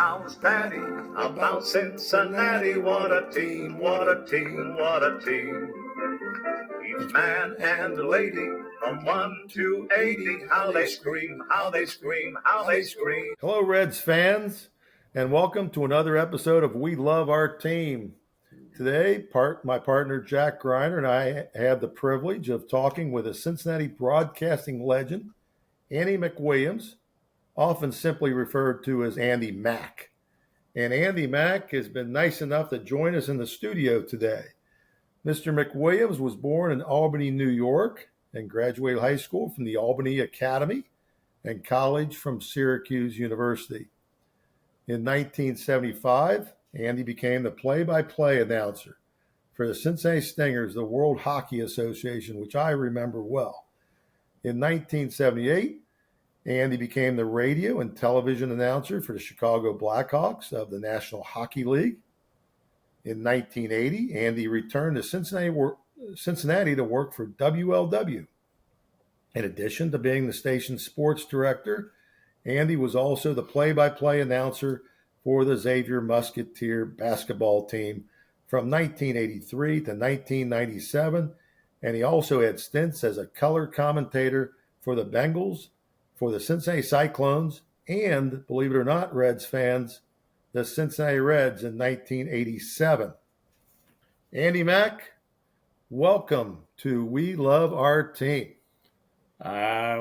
How's Patty about Cincinnati? What a team, what a team, what a team. Each man and lady from 1 to 80, how they scream, how they scream, how they scream. Hello, Reds fans, and welcome to another episode of We Love Our Team. Today, my partner Jack Greiner and I have the privilege of talking with a Cincinnati broadcasting legend, Andy MacWilliams, often simply referred to as Andy Mac. And Andy Mac has been nice enough to join us in the studio today. Mr. MacWilliams was born in Albany, New York, and graduated high school from the Albany Academy and college from Syracuse University. In 1975, Andy became the play-by-play announcer for the Cincinnati Stingers, the World Hockey Association, which I remember well. In 1978, Andy became the radio and television announcer for the Chicago Blackhawks of the National Hockey League. In 1980, Andy returned to Cincinnati to work for WLW. In addition to being the station's sports director, Andy was also the play-by-play announcer for the Xavier Musketeer basketball team from 1983 to 1997, and he also had stints as a color commentator for the Bengals, for the Cincinnati Cyclones, and, believe it or not, Reds fans, the Cincinnati Reds in 1987. Andy Mac, welcome to We Love Our Team.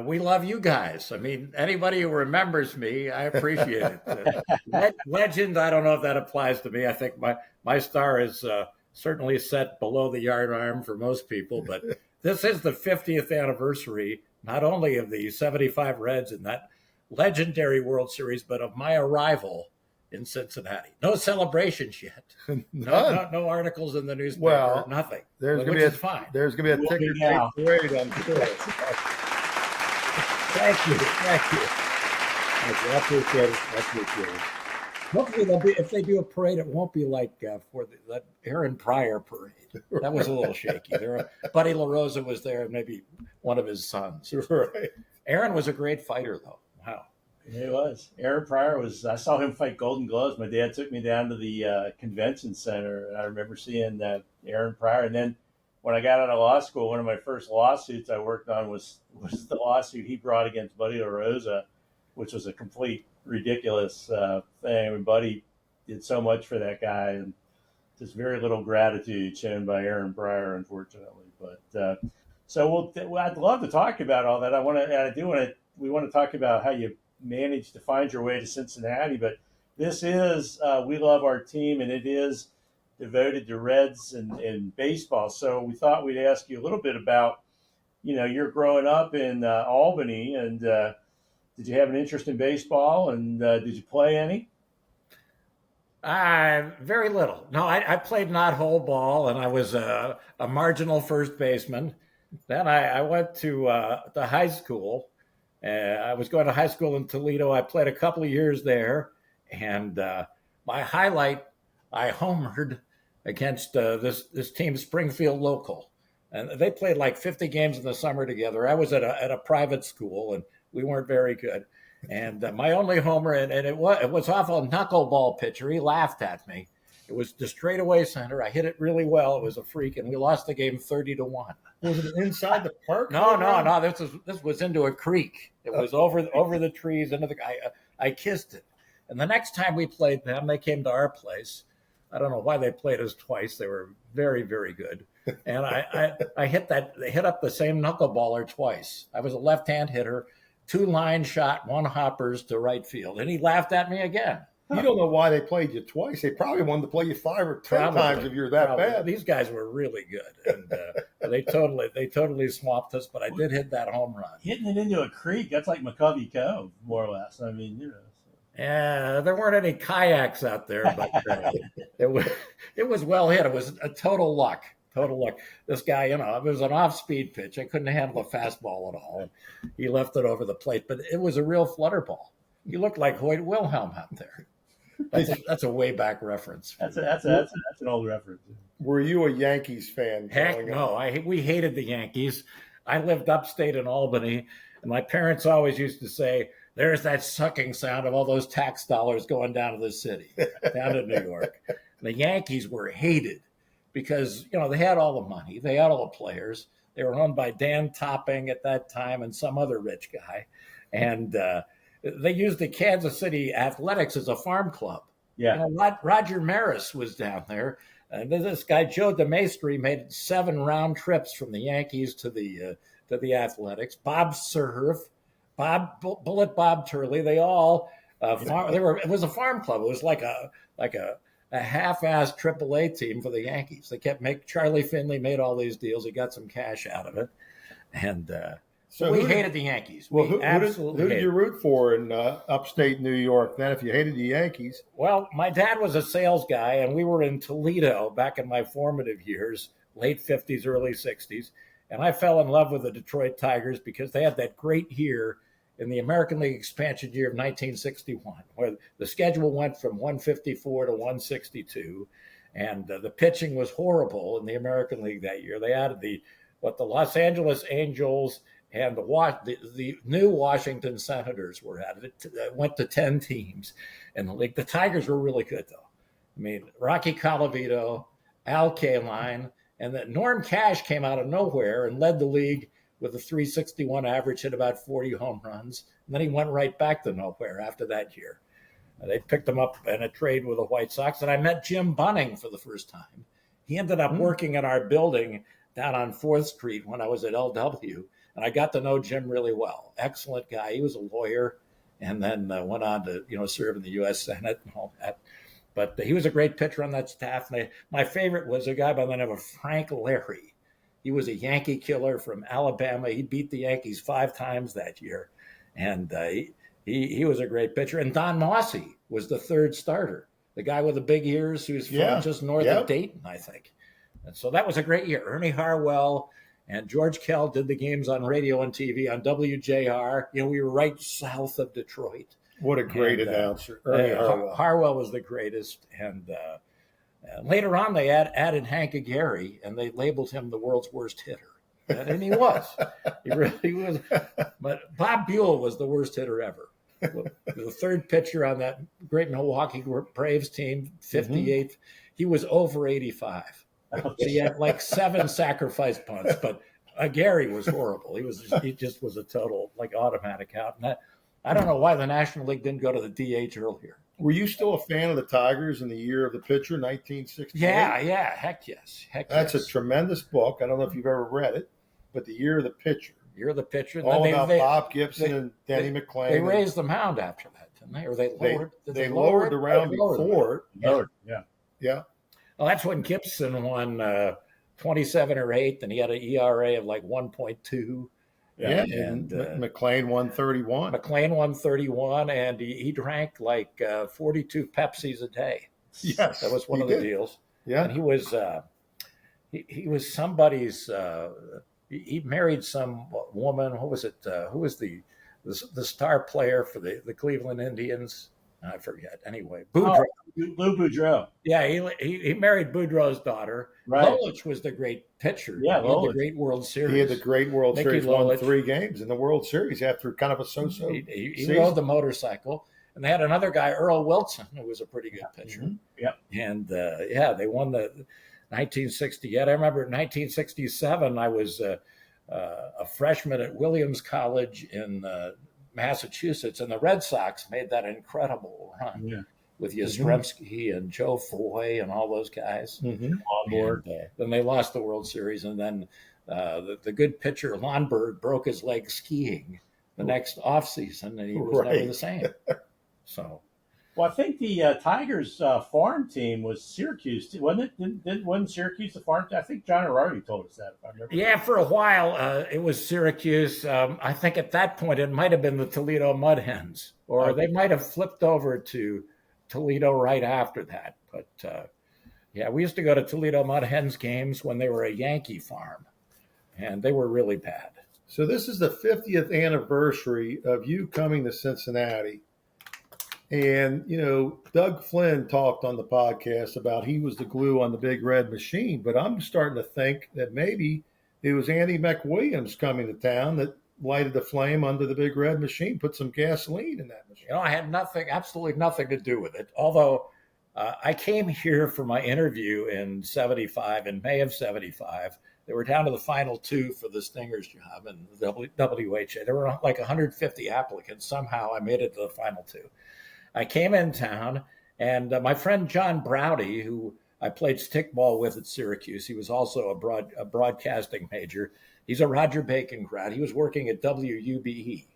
We love you guys. I mean, anybody who remembers me, I appreciate it. Legend, I don't know if that applies to me. I think my star is certainly set below the yardarm for most people, but this is the 50th anniversary, not only of the 75 Reds in that legendary World Series, but of my arrival in Cincinnati. No celebrations yet. No articles in the newspaper. Well, nothing. There's going to be fine. There's going to be a ticker tape parade, I'm sure. Thank you. I appreciate it. Hopefully, if they do a parade, it won't be like for that Aaron Pryor parade. That was a little shaky. Buddy LaRosa was there, and maybe one of his sons. Right. Aaron was a great fighter, though. Wow. He was. Aaron Pryor I saw him fight Golden Gloves. My dad took me down to the convention center, and I remember seeing Aaron Pryor. And then when I got out of law school, one of my first lawsuits I worked on was the lawsuit he brought against Buddy LaRosa, which was a complete ridiculous thing. I mean, Buddy did so much for that guy, and just very little gratitude shown by Aaron Pryor, unfortunately. But so I'd love to talk about all that. We want to talk about how you managed to find your way to Cincinnati, but this is We Love Our Team, and it is devoted to Reds and baseball. So we thought we'd ask you a little bit about, you're growing up in Albany, and did you have an interest in baseball, and did you play any? Very little. No, I played knot-hole ball, and I was a marginal first baseman. Then I went to high school. I was going to high school in Toledo. I played a couple of years there, and my highlight, I homered against this team, Springfield Local, and they played like 50 games in the summer together. I was at a private school, and we weren't very good. And my only homer, and it was off a knuckleball pitcher. He laughed at me. It was the straightaway center. I hit it really well. It was a freak, and we lost the game 30-1. Was it inside the park? No. This was into a creek. It was over the trees. I kissed it. And the next time we played them, they came to our place. I don't know why they played us twice. They were very, very good. And I hit up the same knuckleballer twice. I was a left-hand hitter, 2 line shot, 1 hoppers to right field, and he laughed at me again. You don't know why they played you twice. They probably wanted to play you 5 or 10 times if you're that bad. These guys were really good, and they totally swamped us. But I did hit that home run. Hitting it into a creek, that's like McCovey Cove, more or less. I mean, Yeah, there weren't any kayaks out there, but it was well hit. It was a total luck. This guy, it was an off-speed pitch. I couldn't handle a fastball at all. He left it over the plate, but it was a real flutter ball. He looked like Hoyt Wilhelm out there. That's a way back reference. That's an old reference. Were you a Yankees fan? Heck no. We hated the Yankees. I lived upstate in Albany, and my parents always used to say, there's that sucking sound of all those tax dollars going down to the city, down to New York. The Yankees were hated because, they had all the money. They had all the players. They were owned by Dan Topping at that time and some other rich guy. And they used the Kansas City Athletics as a farm club. Yeah. Roger Maris was down there. And this guy, Joe DeMaestri, made 7 round trips from the Yankees to the Athletics. Bob Surf, Bullet Bob Turley, they all it was a farm club. It was like a half-assed AAA team for the Yankees. They kept Charlie Finley made all these deals. He got some cash out of it, and so we hated the Yankees. Well, who did you root for in upstate New York then? If you hated the Yankees, well, my dad was a sales guy, and we were in Toledo back in my formative years, late 50s, early 60s, and I fell in love with the Detroit Tigers because they had that great year in the American League expansion year of 1961, where the schedule went from 154 to 162, and the pitching was horrible in the American League that year. They added the Los Angeles Angels and the new Washington Senators were added. It went to 10 teams in the league. The Tigers were really good, though. I mean, Rocky Colavito, Al Kaline, and then Norm Cash came out of nowhere and led the league with a 361 average, hit about 40 home runs. And then he went right back to nowhere after that year. They picked him up in a trade with the White Sox, and I met Jim Bunning for the first time. He ended up working in our building down on 4th Street when I was at LW, and I got to know Jim really well. Excellent guy. He was a lawyer and then went on to serve in the U.S. Senate and all that. But he was a great pitcher on that staff. And my favorite was a guy by the name of Frank Larry. He was a Yankee killer from Alabama. He beat the Yankees 5 times that year. And he was a great pitcher. And Don Mossy was the 3rd starter, the guy with the big ears who's from just north of Dayton, I think. And so that was a great year. Ernie Harwell and George Kell did the games on radio and TV on WJR. We were right south of Detroit. What a great announcer. Ernie Harwell. Harwell was the greatest. And later on, they added Hank Aguirre, and they labeled him the world's worst hitter. And he was. He really was. But Bob Buell was the worst hitter ever. The 3rd pitcher on that great Milwaukee Braves team, 58th. He was over 85. So he had like 7 sacrifice punts, but Aguirre was horrible. He just was a total automatic out. And I don't know why the National League didn't go to the DH earlier. Were you still a fan of the Tigers in the Year of the Pitcher, 1968? Yeah. Heck yes. That's a tremendous book. I don't know if you've ever read it, but the Year of the Pitcher. Year of the Pitcher. All about Bob Gibson and Denny McClain. They raised the mound after that, didn't they? Or they lowered the round before. Yeah. Well, that's when Gibson won 27 or 8, and he had an ERA of like 1.2. Yeah, and McClain won 31. McClain won 31, and he drank like 42 Pepsis a day. Yes, that was one of the deals. Yeah, and he was somebody's. He married some woman. What was it? Who was the star player for the Cleveland Indians? I forget. Anyway, Boudreaux. Lou Boudreaux. Yeah, he married Boudreaux's daughter. Right. Lolich was the great pitcher. Yeah, he had the great World Series. He had the great World Series. Lolich. Won 3 games in the World Series after kind of a so-so. He rode the motorcycle, and they had another guy, Earl Wilson, who was a pretty good pitcher. Mm-hmm. Yeah, and they won the 1960. Yet I remember in 1967, I was a freshman at Williams College in Massachusetts, and the Red Sox made that incredible run with Yastrzemski and Joe Foy and all those guys on board. Then they lost the World Series, and then the good pitcher Lonberg broke his leg skiing the next offseason, and he was never the same. So, well, I think the Tigers farm team was Syracuse, wasn't it? Wasn't Syracuse the farm team? I think John Arardi told us that, if I remember. Yeah, for a while it was Syracuse. I think at that point it might have been the Toledo Mud Hens, or they might have flipped over to Toledo right after that. But we used to go to Toledo Mud Hens games when they were a Yankee farm, and they were really bad. So this is the 50th anniversary of you coming to Cincinnati. And, Doug Flynn talked on the podcast about he was the glue on the Big Red Machine, but I'm starting to think that maybe it was Andy MacWilliams coming to town that lighted the flame under the big red machine, put some gasoline in that machine. I had absolutely nothing to do with it. Although I came here for my interview in May of 75. They were down to the final two for the Stingers job in the WHA. There were like 150 applicants. Somehow I made it to the final two. I came in town, and my friend John Browdy, who I played stickball with at Syracuse, he was also a broadcasting major. He's a Roger Bacon grad. He was working at WUBE,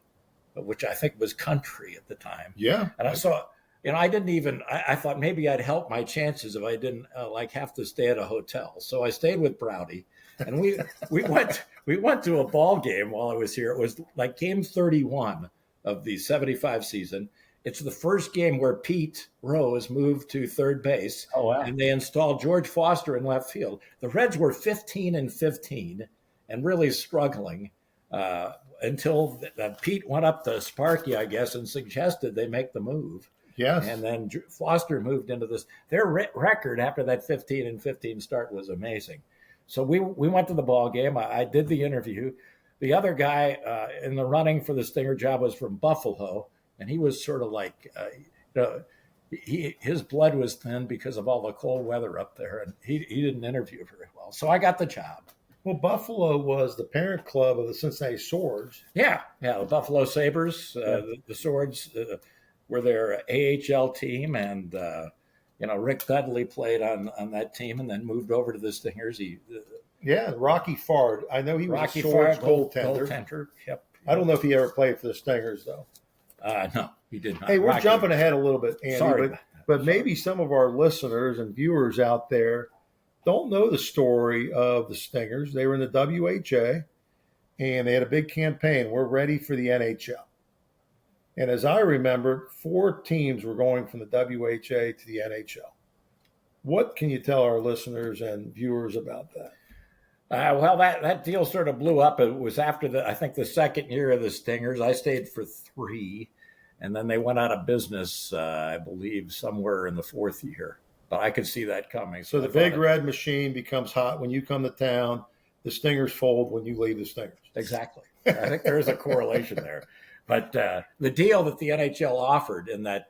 which I think was country at the time. Yeah. And I saw, I didn't even, I thought maybe I'd help my chances if I didn't have to stay at a hotel. So I stayed with Browdy, and we went to a ball game while I was here. It was like game 31 of the 75 season. It's the first game where Pete Rose moved to third base. Oh, wow. And they installed George Foster in left field. The Reds were 15-15 and really struggling until Pete went up to Sparky, I guess, and suggested they make the move. Yes. And then Foster moved into this. Their record after that 15-15 start was amazing. So we went to the ball game. I did the interview. The other guy in the running for the Stinger job was from Buffalo, and he was sort of like, his blood was thin because of all the cold weather up there, and he didn't interview very well. So I got the job. Well, Buffalo was the parent club of the Cincinnati Swords. Yeah, the Buffalo Sabres, the Swords were their AHL team, and Rick Dudley played on that team, and then moved over to the Stingers. Rocky Fard. I know he was Rocky a Swords Fard, goaltender. Yep. I don't know if he ever played for the Stingers, though. No, he did not. Hey, we're Rocky. jumping ahead a little bit, Andy. Sorry but maybe some of our listeners and viewers out there don't know the story of the Stingers. They were in the WHA, and they had a big campaign. We're ready for the NHL. And as I remember, 4 teams were going from the WHA to the NHL. What can you tell our listeners and viewers about that? Well, that deal sort of blew up. It was after the second year of the Stingers. I stayed for 3, and then they went out of business, I believe, somewhere in the 4th year. But I could see that coming. So the big red machine becomes hot when you come to town. The Stingers fold when you leave the Stingers. Exactly. I think there is a correlation there. But the deal that the NHL offered in that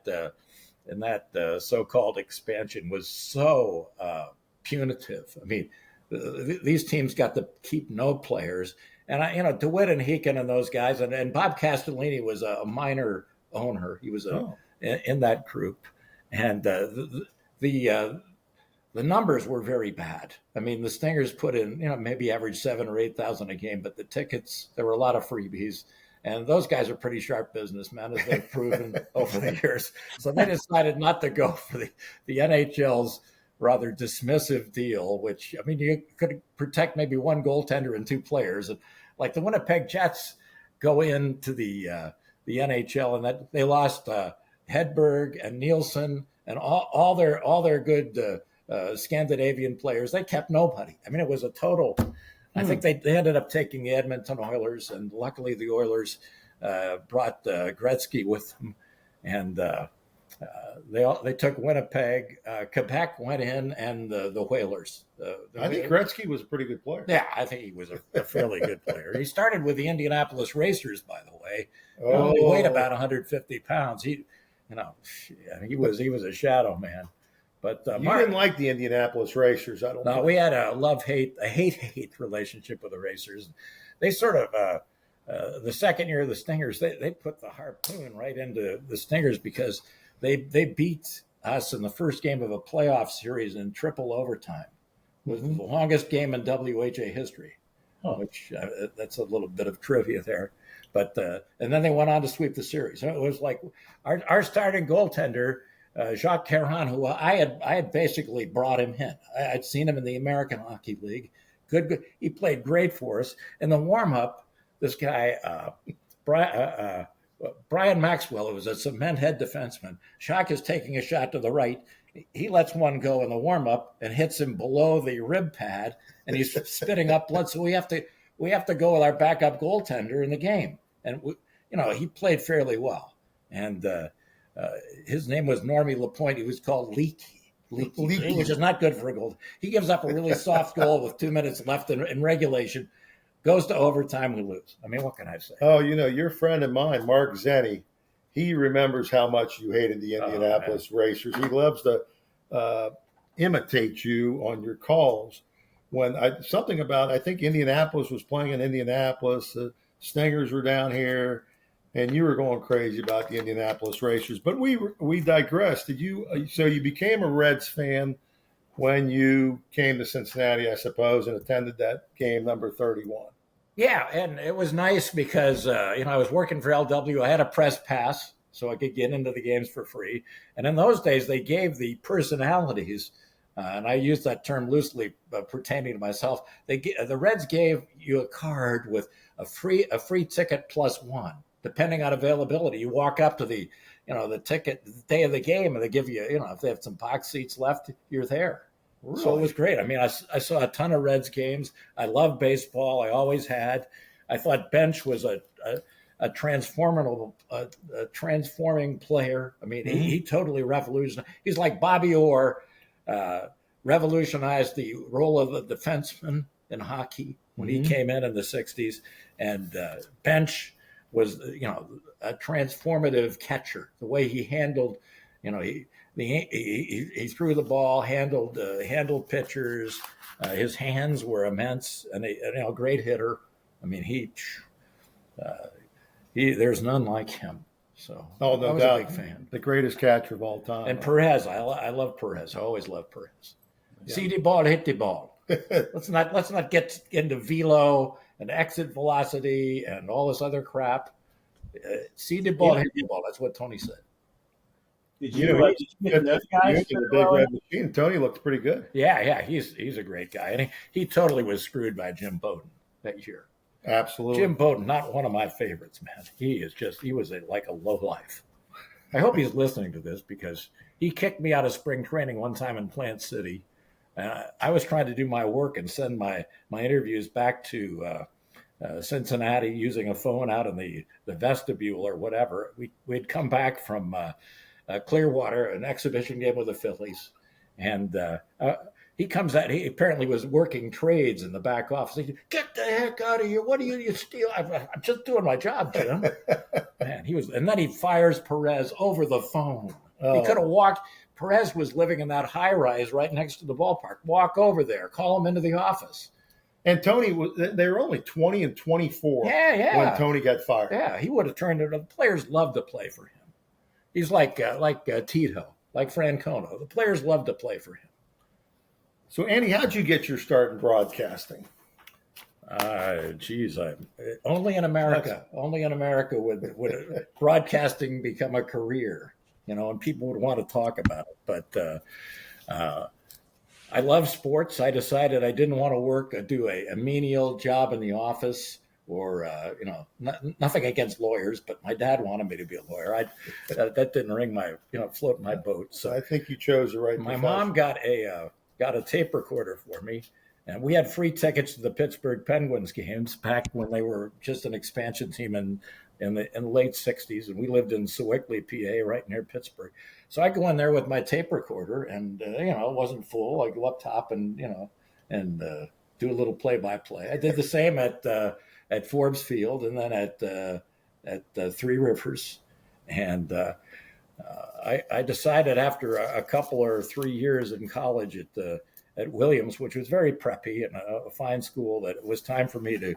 so-called expansion was so punitive. I mean, these teams got to keep no players, and DeWitt and Heekin and those guys, and Bob Castellini was a minor owner. He was in that group, and the numbers were very bad. I mean, the Stingers put in maybe average 7,000 or 8,000 a game, but the tickets, there were a lot of freebies. And those guys are pretty sharp businessmen, as they've proven over the years. So they decided not to go for the NHL's rather dismissive deal, which, I mean, you could protect maybe 1 goaltender and 2 players. And like the Winnipeg Jets go into the NHL, and that they lost Hedberg and Nielsen and all their good Scandinavian players. They kept nobody. I mean, it was a total. I think they ended up taking the Edmonton Oilers, and luckily the Oilers brought Gretzky with them, and they took Winnipeg. Quebec went in, and the Whalers. I think Gretzky was a pretty good player. Yeah, I think he was a fairly good player. He started with the Indianapolis Racers, by the way. He weighed about 150 pounds. He was a shadow man. But you didn't like the Indianapolis Racers, I don't know. No, we had a hate relationship with the Racers. They sort of, the second year of the Stingers, they put the harpoon right into the Stingers because they beat us in the first game of a playoff series in triple overtime. It was the longest game in WHA history, which that's a little bit of trivia there. But and then they went on to sweep the series. So it was like our starting goaltender, Jacques Caron, who I had basically brought him in. I'd seen him in the American Hockey League. Good. He played great for us. In the warm-up, this guy, Brian Maxwell, who was a cement head defenseman, Jacques is taking a shot to the right. He lets one go in the warm-up and hits him below the rib pad, and he's spitting up blood. So we have to go with our backup goaltender in the game. And he played fairly well. And his name was Normie Lapointe. He was called Leaky, which is not good for a goal. He gives up a really soft goal with 2 minutes left in regulation. Goes to overtime, we lose. I mean, what can I say? Oh, your friend of mine, Mark Zenny, he remembers how much you hated the Indianapolis Racers. He loves to imitate you on your calls. I think Indianapolis was playing in Indianapolis. The Stingers were down here, and you were going crazy about the Indianapolis Racers. But we digressed. So you became a Reds fan when you came to Cincinnati, I suppose, and attended that game number 31. Yeah, and it was nice because, I was working for LW. I had a press pass, so I could get into the games for free. And in those days, they gave the personalities, and I use that term loosely pertaining to myself. The Reds gave you a card with a free ticket plus one, depending on availability. You walk up to the ticket the day of the game, and they give you, if they have some box seats left, you're there. Really? So it was great. I mean, I saw a ton of Reds games. I love baseball. I always had. I thought Bench was a transforming player. I mean, he totally revolutionized. He's like Bobby Orr, revolutionized the role of the defenseman in hockey when he came in the 60s. And Bench was, a transformative catcher. The way he handled, he threw the ball, handled pitchers. His hands were immense, and a great hitter. I mean, there's none like him. So no I was doubt. a big fan. The greatest catcher of all time. And Perez, I love Perez. I always loved Perez. Yeah. See the ball, hit the ball. let's not get into velo and exit velocity and all this other crap. See the ball, hit the ball. That's what Tony said. Did you get those guys? The big red machine. Tony looked pretty good. Yeah, he's a great guy, and he totally was screwed by Jim Bowden that year. Absolutely, Jim Bowden, not one of my favorites, man. He was like a lowlife. I hope he's listening to this because he kicked me out of spring training one time in Plant City. I was trying to do my work and send my interviews back to Cincinnati using a phone out in the vestibule or whatever. We'd come back from Clearwater, an exhibition game with the Phillies, and he comes out. He apparently was working trades in the back office. He said, "Get the heck out of here! What are you steal? I'm just doing my job, Jim." Man, and then he fires Perez over the phone. Oh. He could have walked. Perez was living in that high rise right next to the ballpark. Walk over there, call him into the office. And Tony, they were only 20 and 24 when Tony got fired. Yeah, he would have turned it. The players loved to play for him. He's like Tito, like Francona. The players love to play for him. So, Andy, how'd you get your start in broadcasting? Only in America. Only in America would broadcasting become a career, and people would want to talk about it. But I love sports. I decided I didn't want to do a menial job in the office. Or, nothing against lawyers, but my dad wanted me to be a lawyer. That didn't float my boat. So I think you chose the right profession. My mom got a tape recorder for me, and we had free tickets to the Pittsburgh Penguins games back when they were just an expansion team in the late 60s, and we lived in Sewickley, PA, right near Pittsburgh. So I go in there with my tape recorder, and it wasn't full. I go up top and do a little play-by-play. I did the same at Forbes Field, and then at Three Rivers. And I decided after a couple or 3 years in college at Williams, which was very preppy and a fine school, that it was time for me to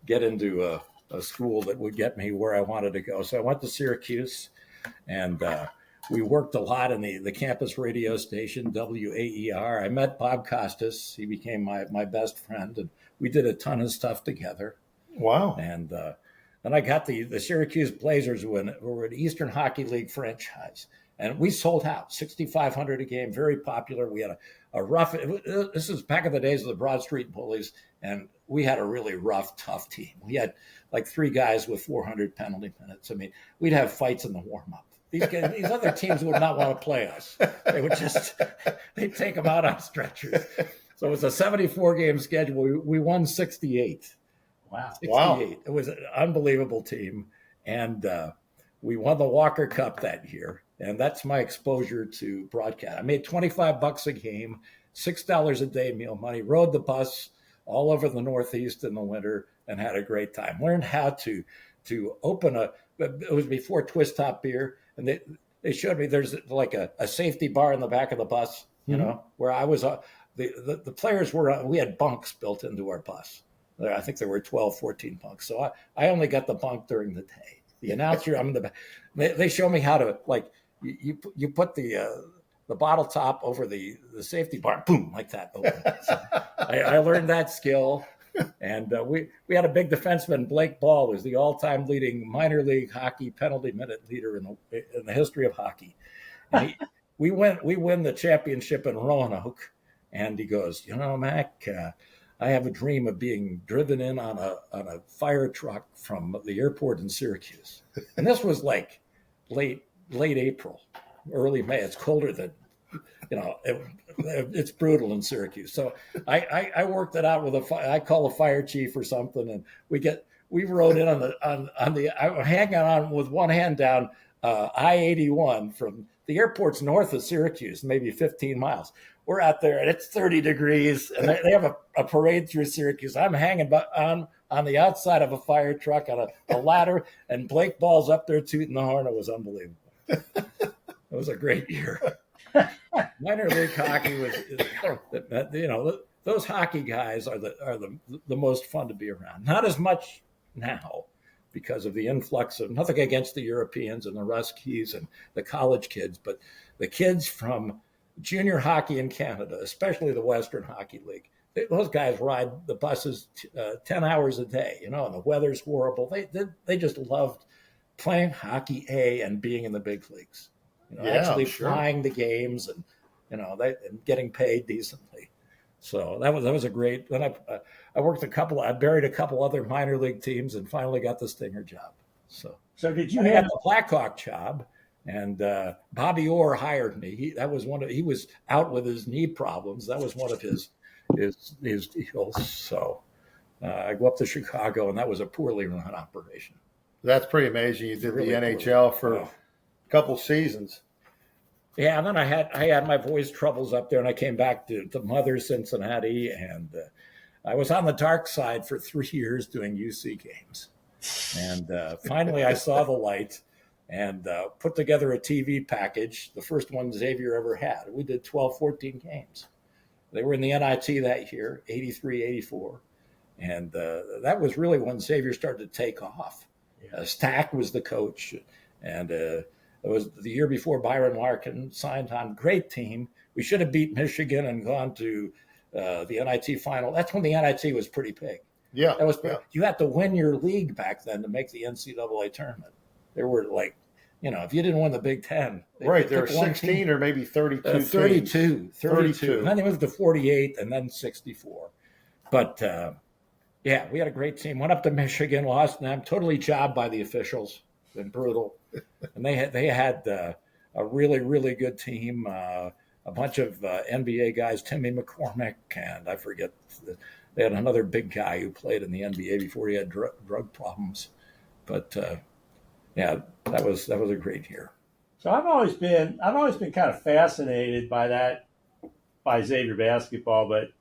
get into a school that would get me where I wanted to go. So I went to Syracuse, and we worked a lot in the campus radio station, WAER. I met Bob Costas. He became my best friend, and we did a ton of stuff together. Wow. And then I got the Syracuse Blazers were an Eastern Hockey League franchise. And we sold out, 6,500 a game, very popular. We had a rough, this is back in the days of the Broad Street Bullies, and we had a really rough, tough team. We had like 3 guys with 400 penalty minutes. I mean, we'd have fights in the warm-up. These other teams would not want to play us. They'd take them out on stretchers. So it was a 74-game schedule. We won 68. Wow. 68. Wow. It was an unbelievable team. And we won the Walker Cup that year. And that's my exposure to broadcast. I made $25 a game, $6 a day meal money, rode the bus all over the Northeast in the winter, and had a great time. Learned how to open it was before Twist Top beer, and they showed me there's like a safety bar in the back of the bus, where I was. The players we had bunks built into our bus. I think there were 12, 14 bunks. So I only got the bunk during the day. The announcer, I'm in the back. They show me how to, like, you put the bottle top over the safety bar, boom, like that. So I learned that skill. And we had a big defenseman. Blake Ball was the all-time leading minor league hockey penalty minute leader in the history of hockey. And we win the championship in Roanoke, and he goes, Mac, I have a dream of being driven in on a fire truck from the airport in Syracuse. And this was like late April, early May. It's colder than, it's brutal in Syracuse. So I worked it out with I call a fire chief or something, and we rode in I'm hanging on with one hand down I-81 from the airport's north of Syracuse, maybe 15 miles. We're out there and it's 30 degrees, and they have a parade through Syracuse. I'm hanging on the outside of a fire truck on a ladder, and Blake Ball's up there tooting the horn. It was unbelievable. It was a great year. Minor league hockey those hockey guys are the most fun to be around. Not as much now because of the influx of, nothing against the Europeans and the Ruskies and the college kids, but the kids from junior hockey in Canada, especially the Western Hockey League, those guys ride the buses 10 hours a day, and the weather's horrible. They just loved playing hockey and being in the big leagues. Flying the games and and getting paid decently. So that was a great. Then I worked I buried a couple other minor league teams and finally got the Stinger job. So did you have the Blackhawk job? And Bobby Orr hired me. He was out with his knee problems. That was one of his deals. So I go up to Chicago, and that was a poorly run operation. That's pretty amazing. You did really the NHL for a couple seasons. Yeah, and then I had my voice troubles up there, and I came back to Mother Cincinnati, and I was on the dark side for 3 years doing UC games. And finally I saw the light and put together a TV package, the first one Xavier ever had. We did 12, 14 games. They were in the NIT that year, 83, 84. And that was really when Xavier started to take off. Stack was the coach, and it was the year before Byron Larkin signed on. Great team. We should have beat Michigan and gone to the NIT final. That's when the NIT was pretty big. Yeah, that was. Yeah. You had to win your league back then to make the NCAA tournament. There were if you didn't win the Big Ten, right? There were 16 or maybe 32. 32. And then they moved to 48 and then 64. But we had a great team. Went up to Michigan, lost them. Totally jobbed by the officials. Been brutal. And they had a really, really good team. A bunch of NBA guys, Timmy McCormick, and I forget. They had another big guy who played in the NBA before he had drug problems. But that was a great year. So I've always been kind of fascinated by Xavier basketball. But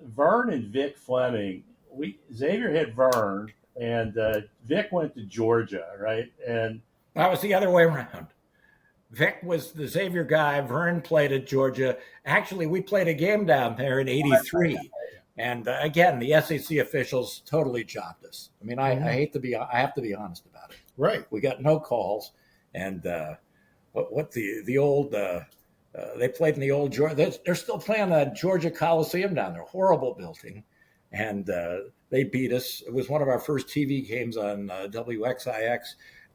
Vern and Vic Fleming, Xavier had Vern, and Vic went to Georgia, right? And that was the other way around. Vic was the Xavier guy. Vern played at Georgia. Actually, we played a game down there in '83. And again, the SEC officials totally jobbed us. I mean, I have to be honest about it. Right. We got no calls. And what the old, they played in the old Georgia. They're still playing the Georgia Coliseum down there. Horrible building. And they beat us. It was one of our first TV games on WXIX,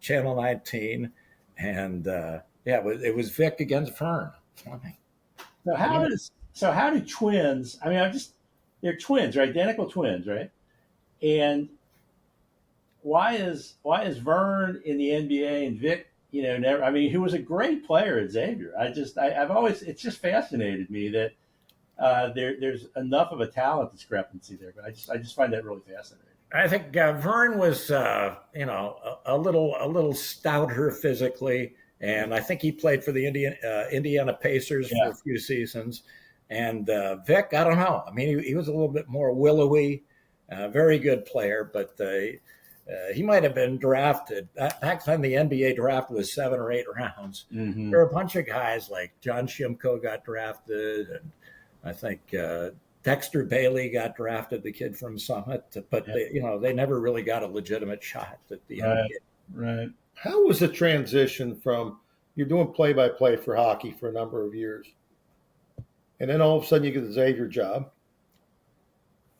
Channel 19. And it was Vic against Vern. So how do twins, they're twins, right? Identical twins, right? And why is Vern in the NBA and Vic, never? I mean, he was a great player at Xavier. It's just fascinated me that there's enough of a talent discrepancy there. But I just find that really fascinating. I think Vern was, a little stouter physically, and I think he played for the Indiana Pacers for a few seasons. And Vic, I don't know. I mean, he was a little bit more willowy. Very good player, but he might have been drafted. Back then, the NBA draft was 7 or 8 rounds. Mm-hmm. There were a bunch of guys like John Shimko got drafted, and I think Dexter Bailey got drafted, the kid from Summit, but they never really got a legitimate shot at the NBA. Right. How was the transition from you're doing play-by-play for hockey for a number of years, and then all of a sudden you get the Xavier job?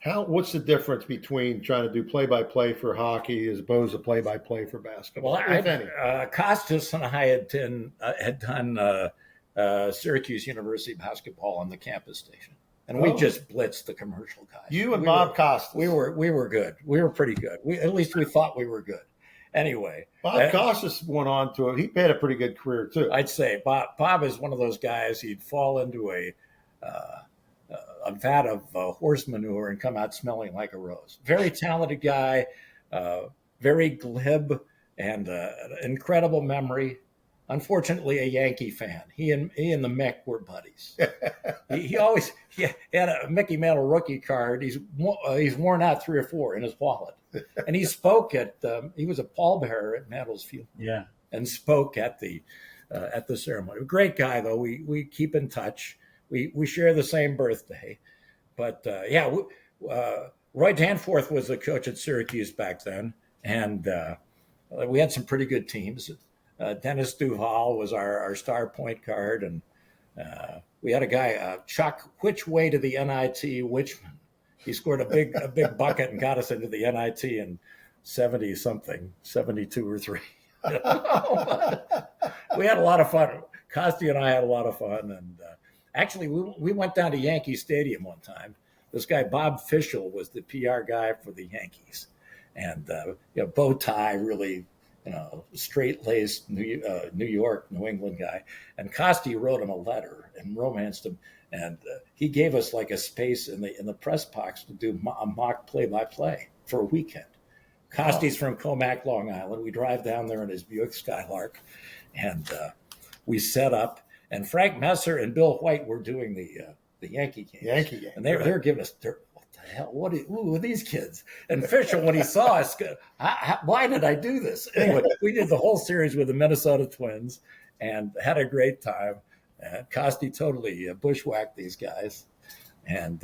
What's the difference between trying to do play-by-play for hockey as opposed to play-by-play for basketball? Well, Costas and I had done Syracuse University basketball on the campus station, and we just blitzed the commercial guys. You and Bob Costas. We were good. We were pretty good. At least we thought we were good. Anyway, Bob Costas went on to he had a pretty good career too. I'd say Bob is one of those guys. He'd fall into a vat of horse manure and come out smelling like a rose. Very talented guy, very glib, and an incredible memory. Unfortunately, a Yankee fan. He and the Mick were buddies. he had a Mickey Mantle rookie card. He's worn out 3 or 4 in his wallet, and he spoke at. He was a pallbearer at Mantle's funeral. Yeah, and spoke at the ceremony. A great guy, though. We keep in touch. We share the same birthday, but Roy Danforth was the coach at Syracuse back then, and we had some pretty good teams. Dennis Duval was our star point guard, and we had a guy, Chuck Which Way to the NIT Wichman. He scored a big bucket and got us into the NIT in 70-something, 72 or 3. We had a lot of fun. Costi and I had a lot of fun, and actually we went down to Yankee Stadium one time. This guy Bob Fischel was the PR guy for the Yankees, and bow tie, really. Straight-laced New York, New England guy. And Costi wrote him a letter and romanced him. And he gave us like a space in the press box to do a mock play-by-play for a weekend. Costi's from Comac, Long Island. We drive down there in his Buick Skylark, and we set up. And Frank Messer and Bill White were doing the Yankee games. And they're giving us hell, who are these kids? And Fisher, when he saw us, why did I do this? Anyway, we did the whole series with the Minnesota Twins and had a great time. Costi totally bushwhacked these guys. And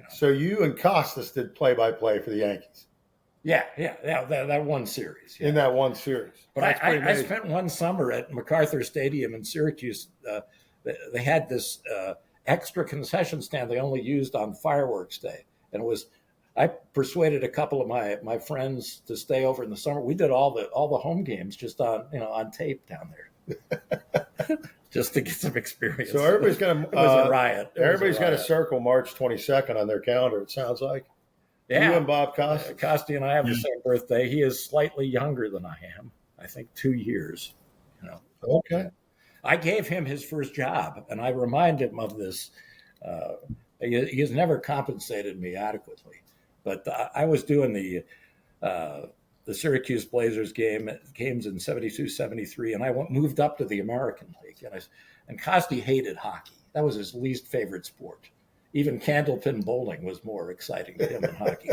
so you and Costas did play-by-play for the Yankees? Yeah, that one series. Yeah. In that one series. But I spent one summer at MacArthur Stadium in Syracuse. They had this extra concession stand they only used on fireworks day, and I persuaded a couple of my friends to stay over in the summer. We did all the home games just on tape down there, just to get some experience. So everybody's got it was a riot. Everybody's got to circle March 22nd on their calendar. It sounds like. Yeah, you and Bob Costi. Costi and I have the same birthday. He is slightly younger than I am. I think 2 years. Okay. I gave him his first job, and I remind him of this. He has never compensated me adequately, but I was doing the Syracuse Blazers games in 72, 73, and I moved up to the American League. And Costi hated hockey. That was his least favorite sport. Even candlepin bowling was more exciting to him than hockey.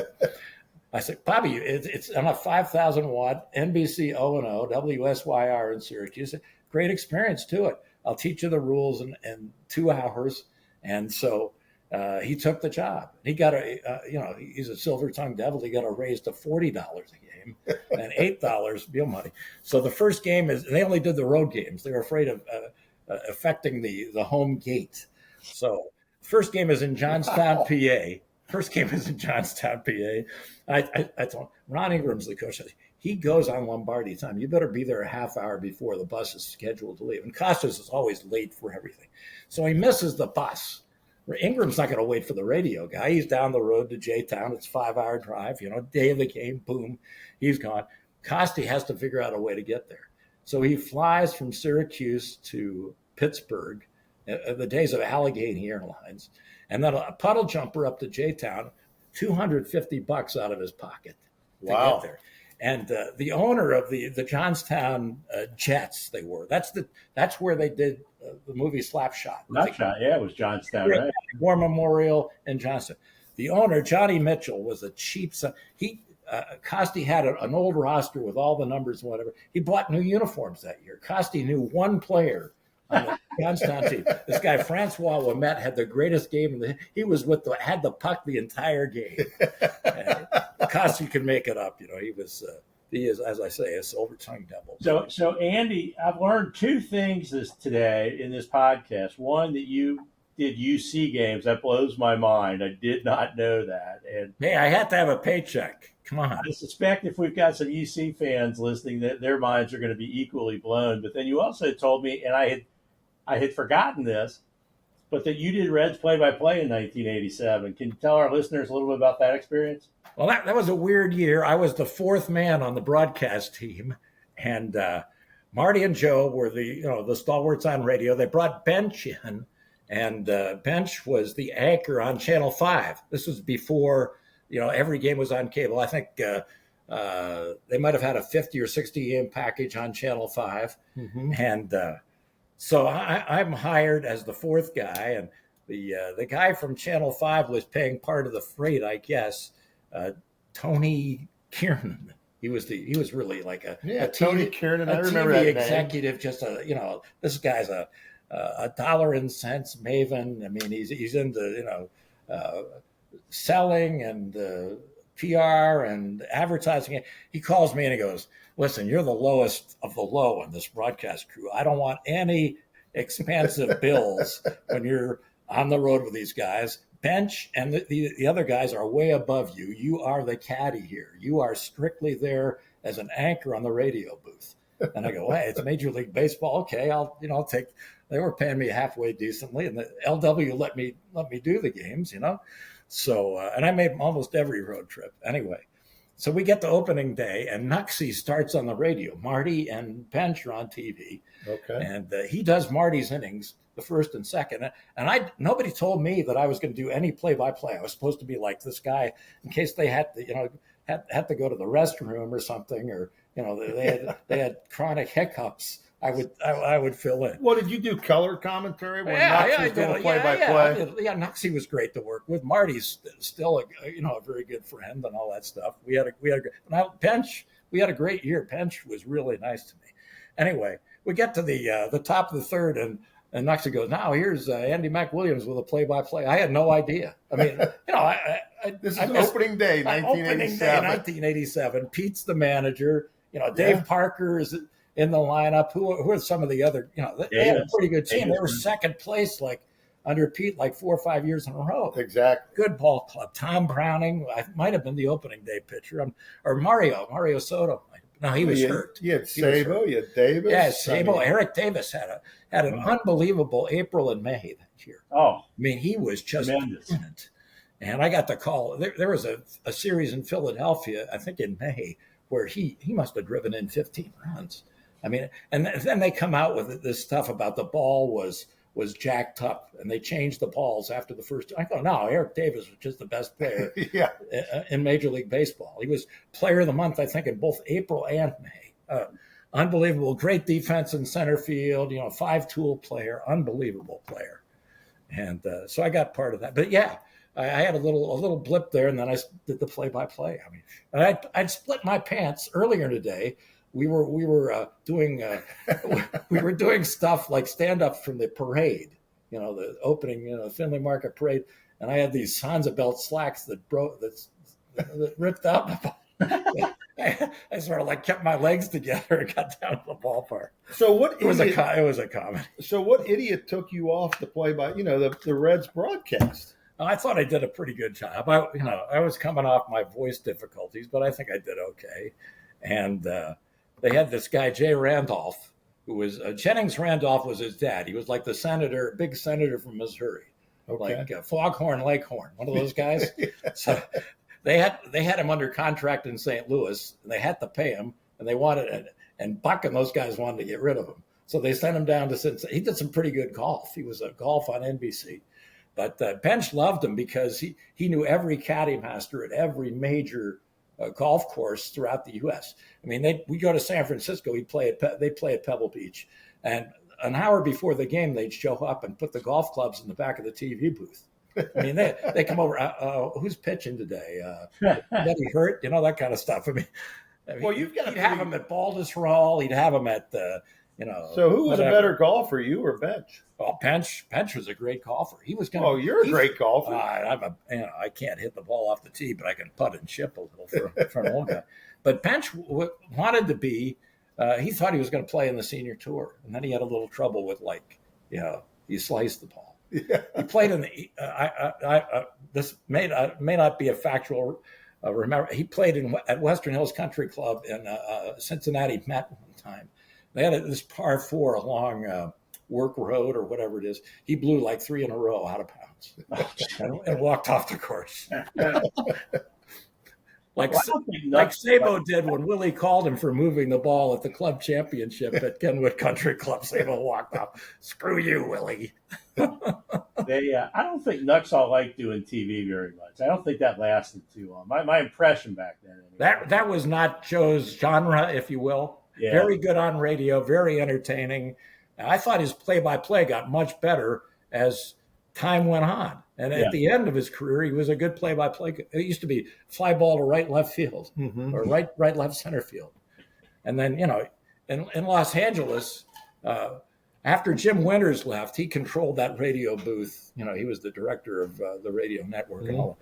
I said, Bobby, it's on a 5,000 watt NBC O&O WSYR in Syracuse. Great experience to it. I'll teach you the rules in 2 hours. And so he took the job. He got he's a silver-tongued devil. He got a raise to $40 a game and $8 bill money. So the first game they only did the road games. They were afraid of affecting the home gate. So first game is in Johnstown, PA. First game is in Johnstown, PA. I told him, Ron Ingram's the coach. He goes on Lombardi time. You better be there a half hour before the bus is scheduled to leave. And Costas is always late for everything. So he misses the bus. Ingram's not going to wait for the radio guy. He's down the road to J-Town. It's a 5-hour drive. Day of the game, boom, he's gone. Costi has to figure out a way to get there. So he flies from Syracuse to Pittsburgh, the days of Allegheny Airlines, and then a puddle jumper up to J-Town, $250 out of his pocket to get there. And the owner of the Johnstown Jets, that's where they did the movie Slapshot. Slapshot, yeah, it was Johnstown, right? War Memorial in Johnstown. the owner, Johnny Mitchell, was a cheap son. Costi had an old roster with all the numbers and whatever. He bought new uniforms that year. Costi knew one player on the Johnstown team. This guy, Francois Ouimet, had the greatest game. He was had the puck the entire game. Costi could make it up. He is, as I say, a silver-tongued devil. So Andy, I've learned two things today in this podcast. One, that you did UC games. That blows my mind. I did not know that. And hey, I had to have a paycheck. Come on. I suspect if we've got some UC fans listening, that their minds are going to be equally blown. But then you also told me, and I had forgotten this, but that you did Reds play-by-play in 1987. Can you tell our listeners a little bit about that experience? Well, that was a weird year. I was the fourth man on the broadcast team, and Marty and Joe were the stalwarts on radio. They brought Bench in, and Bench was the anchor on Channel 5. This was before every game was on cable. I think they might have had a 50 or 60 game package on Channel 5, and so I'm hired as the fourth guy, and the guy from Channel 5 was paying part of the freight, I guess. Tony Kiernan. He was really like a Tony Kiernan. I remember TV that executive. name. Just this guy's a dollar and cents maven. I mean, he's into selling and PR and advertising. He calls me and he goes, "Listen, you're the lowest of the low in this broadcast crew. I don't want any expansive bills when you're on the road with these guys. Bench and the other guys are way above you. You are the caddy here. You are strictly there as an anchor on the radio booth." And I go, "Hey, it's Major League Baseball. Okay, I'll take." They were paying me halfway decently, and the LW let me do the games, So and I made almost every road trip anyway. So we get to opening day, and Nuxie starts on the radio. Marty and Bench are on TV, and he does Marty's innings, the first and second. And nobody told me that I was going to do any play-by-play. I was supposed to be like this guy in case they had to, had to go to the restroom or something, or they had chronic hiccups. I would fill in. What did you do? Color commentary when Nuxie was doing play-by-play? Yeah, Nuxie was great to work with. Marty's still a very good friend and all that stuff. We had Bench. We had a great year. Bench was really nice to me. Anyway, we get to the top of the third, and Nuxie goes, "Now here's Andy MacWilliams with a play-by-play." I had no idea. I mean, this is opening day, 1987. Pete's the manager. Dave Parker is in the lineup. Who are some of the other? They had a pretty good team. They were second place, under Pete, 4 or 5 years in a row. Exactly. Good ball club. Tom Browning, I might have been the opening day pitcher, or Mario Soto. No, he was hurt. You had Sabo, you had Davis. Yeah, Sabo. Eric Davis had an unbelievable April and May that year. Oh, I mean, he was just brilliant. And I got the call. There was a series in Philadelphia, I think in May, where he must have driven in 15 runs. I mean, and then they come out with this stuff about the ball was jacked up, and they changed the balls after the first. I go, no, Eric Davis was just the best player in Major League Baseball. He was player of the month, I think, in both April and May. Unbelievable, great defense in center field, 5-tool player, unbelievable player. And so I got part of that. But yeah, I had a little blip there, and then I did the play-by-play. I mean, and I'd split my pants earlier today. We were doing stuff like stand-up from the parade, the opening, Findlay Market parade, and I had these Hansa belt slacks that ripped up. I sort of kept my legs together and got down to the ballpark. So it was a comedy. So what idiot took you off the play-by, the Reds broadcast? I thought I did a pretty good job. I was coming off my voice difficulties, but I think I did okay. And they had this guy, Jay Randolph, who was Jennings Randolph was his dad. He was like the big senator from Missouri, like Foghorn Leghorn, one of those guys. So they had him under contract in St. Louis, and they had to pay him, and they wanted it. And Buck and those guys wanted to get rid of him. So they sent him down to Cincinnati. He did some pretty good golf. He was a golf on NBC. But Bench loved him because he knew every caddy master at every major golf course throughout the U.S. I mean, we go to San Francisco. They play at Pebble Beach, and an hour before the game, they'd show up and put the golf clubs in the back of the TV booth. I mean, they come over. Who's pitching today? Anybody hurt? You know, that kind of stuff. I mean, Well, you've got he'd have him at Baldus He'd have him at So who was whatever. a better golfer, you or Bench? Well, Bench was a great golfer. He was going. Oh, you're a great golfer. I can't hit the ball off the tee, but I can putt and chip a little for an old guy. But Bench wanted to be. He thought he was going to play in the senior tour, and then he had a little trouble with he sliced the ball. Yeah. He played in the. This may not be a factual. Remember, he played at Western Hills Country Club in Cincinnati Met one time. They had this par 4 along Work Road or whatever it is. He blew like 3 in a row out of bounds and walked off the course. Like Sabo did when Willie called him for moving the ball at the club championship at Kenwood Country Club. Sabo walked off. Screw you, Willie. I don't think Nuxall liked doing TV very much. I don't think that lasted too long. My impression back then. Anyway. That was not Joe's genre, if you will. Yeah. Very good on radio, very entertaining. I thought his play-by-play got much better as time went on. And at the end of his career, he was a good play-by-play. It used to be fly ball to right left field or right left center field. And then, in Los Angeles, after Jim Winters left, he controlled that radio booth. He was the director of the radio network and all.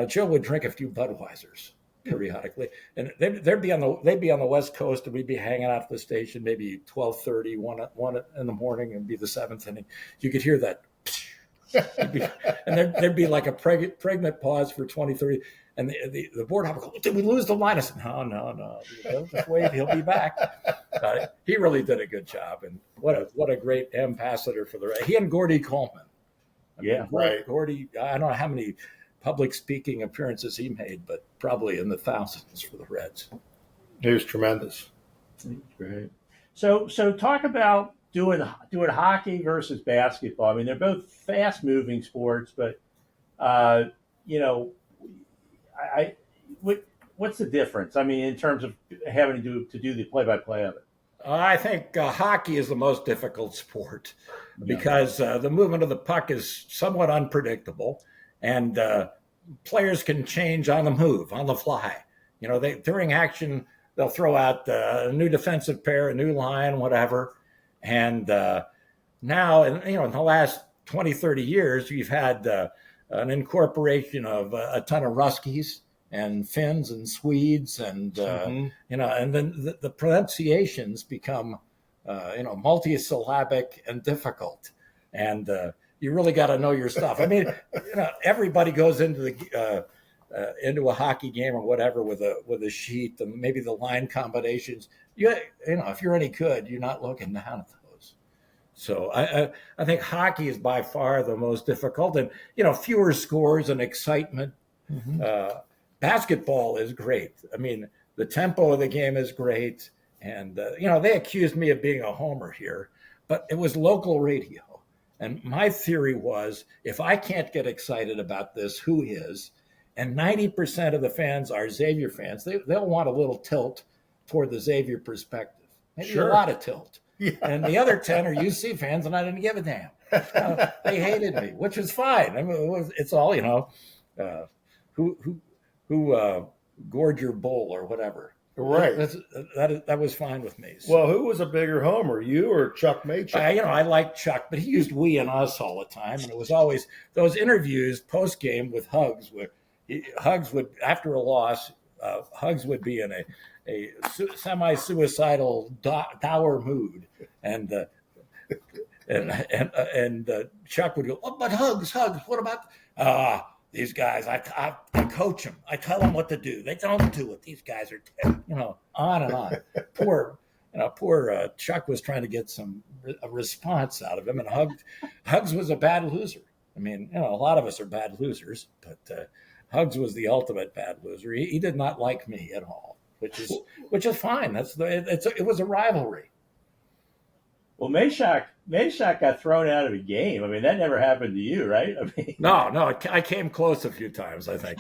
Joe would drink a few Budweisers periodically, and they'd be on the West Coast, and we'd be hanging out at the station maybe 12:30, 1 in the morning, and be the 7th inning. You could hear that, and there'd be like a pregnant pause for 20, 30, and the board would go, "Did we lose the line?" I said, "No, just wait, he'll be back." He really did a good job, and what a great ambassador for the. He and Gordy Coleman. Right. Gordy, I don't know how many public speaking appearances he made, but probably in the thousands for the Reds. He was tremendous. Great. So talk about doing hockey versus basketball. I mean, they're both fast moving sports, but what's the difference? I mean, in terms of having to do the play-by-play of it. I think hockey is the most difficult sport because the movement of the puck is somewhat unpredictable, and players can change on the move, on the fly. During action, they'll throw out a new defensive pair, a new line, whatever. And now, in the last 20, 30 years, you've had an incorporation of a ton of Ruskies and Finns and Swedes, and and then the pronunciations become multisyllabic and difficult, and you really got to know your stuff. I mean, everybody goes into a hockey game or whatever with a sheet and maybe the line combinations. If you're any good, you're not looking down at those. So I think hockey is by far the most difficult, and fewer scores and excitement. Basketball is great. I mean, the tempo of the game is great. And, they accused me of being a homer here, but it was local radio. And my theory was, if I can't get excited about this, who is? And 90% of the fans are Xavier fans. They'll want a little tilt toward the Xavier perspective. Maybe a lot of tilt. Yeah. And the other 10 are UC fans, and I didn't give a damn. They hated me, which is fine. I mean, it's all, who gored your bull or whatever. Right. That was fine with me. So. Well, who was a bigger homer, you or Chuck Maychuk? I liked Chuck, but he used we and us all the time. And it was always those interviews post-game with Hugs, where Hugs would, after a loss, Hugs would be in a semi-suicidal, dour mood. And Chuck would go, "Oh, but Hugs, what about these guys? I coach them. I tell them what to do. They don't do it. These guys are, on and on." Poor Chuck was trying to get a response out of him, and Hugs was a bad loser. I mean, a lot of us are bad losers, but Hugs was the ultimate bad loser. He did not like me at all, which is fine. It was a rivalry. Well, Maychuk got thrown out of a game. I mean, that never happened to you, right? I mean, no, I came close a few times, I think.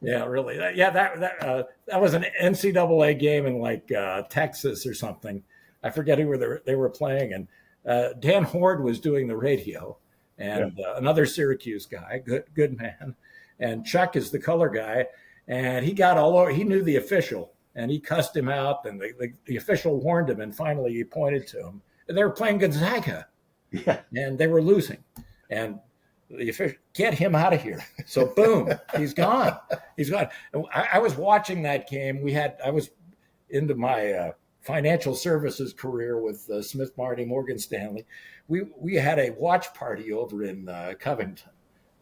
Yeah, really. That was an NCAA game in like Texas or something. I forget who they were playing, and Dan Horde was doing the radio, and another Syracuse guy, good man. And Chuck is the color guy, and he got all over. He knew the official, and he cussed him out, and the official warned him, and finally he pointed to him. And they were playing Gonzaga, and they were losing, and the official, get him out of here. So boom, he's gone. He's gone. I was watching that game. I was into my financial services career with Smith Marty Morgan Stanley. We had a watch party over in Covington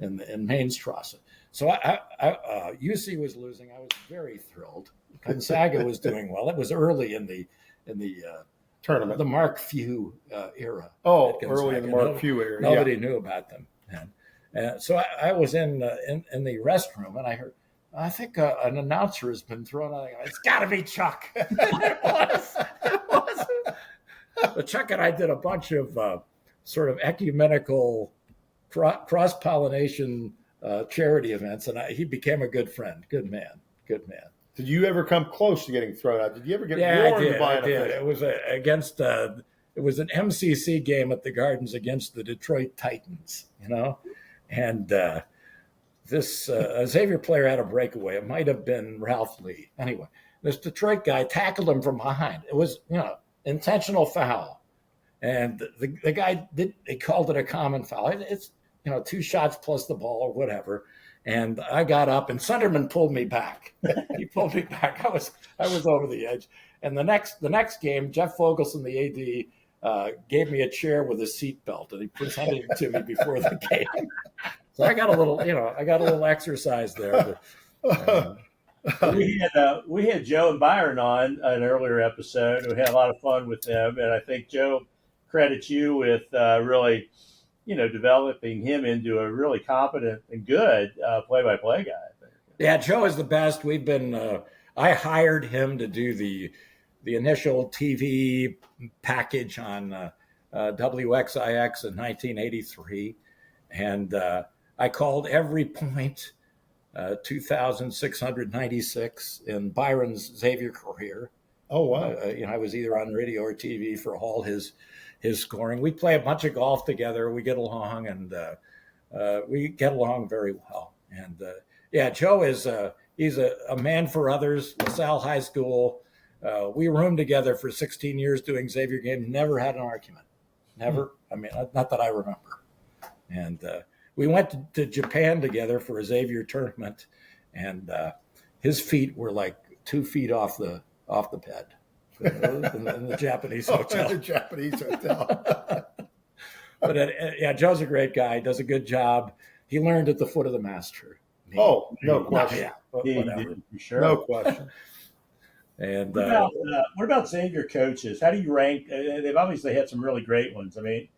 in Mainstrasse. So UC was losing. I was very thrilled. Gonzaga was doing well. It was early in the tournament, the Mark Few era. Oh, early in the Mark Few era. Nobody knew about them. And so I was in the restroom, and I heard, I think an announcer has been thrown out. It's got to be Chuck. It was. But Chuck and I did a bunch of sort of ecumenical cross-pollination charity events, and he became a good friend. Good man. Did you ever come close to getting thrown out? Did you ever get warned by an official? It was against. It was an MCC game at the Gardens against the Detroit Titans. And this Xavier player had a breakaway. It might have been Ralph Lee. Anyway, this Detroit guy tackled him from behind. It was, intentional foul. And the guy they called it a common foul. It's, 2 shots plus the ball or whatever. And I got up, and Sunderman pulled me back. He pulled me back. I was over the edge. And the next game, Jeff Fogelson, the AD, gave me a chair with a seat belt, and he presented it to me before the game. So I got a little exercise there. But, we had Joe and Byron on an earlier episode. We had a lot of fun with them, and I think Joe credits you with really, developing him into a really competent and good play-by-play guy. Yeah, Joe is the best. We've been. I hired him to do the initial TV package on WXIX in 1983, and I called every point 2,696 in Byron's Xavier career. Oh, wow. I was either on radio or TV for all his scoring. We play a bunch of golf together. We get along, and we get along very well. And Joe is he's a man for others. LaSalle High School. We roomed together for 16 years doing Xavier games. Never had an argument. Never. I mean, not that I remember. And we went to Japan together for a Xavier tournament, and his feet were like 2 feet off the bed in the Japanese hotel. The Japanese hotel. But Joe's a great guy. Does a good job. He learned at the foot of the master. No question. Whatever. Sure. No question. And what about Xavier coaches? How do you rank? They've obviously had some really great ones. I mean,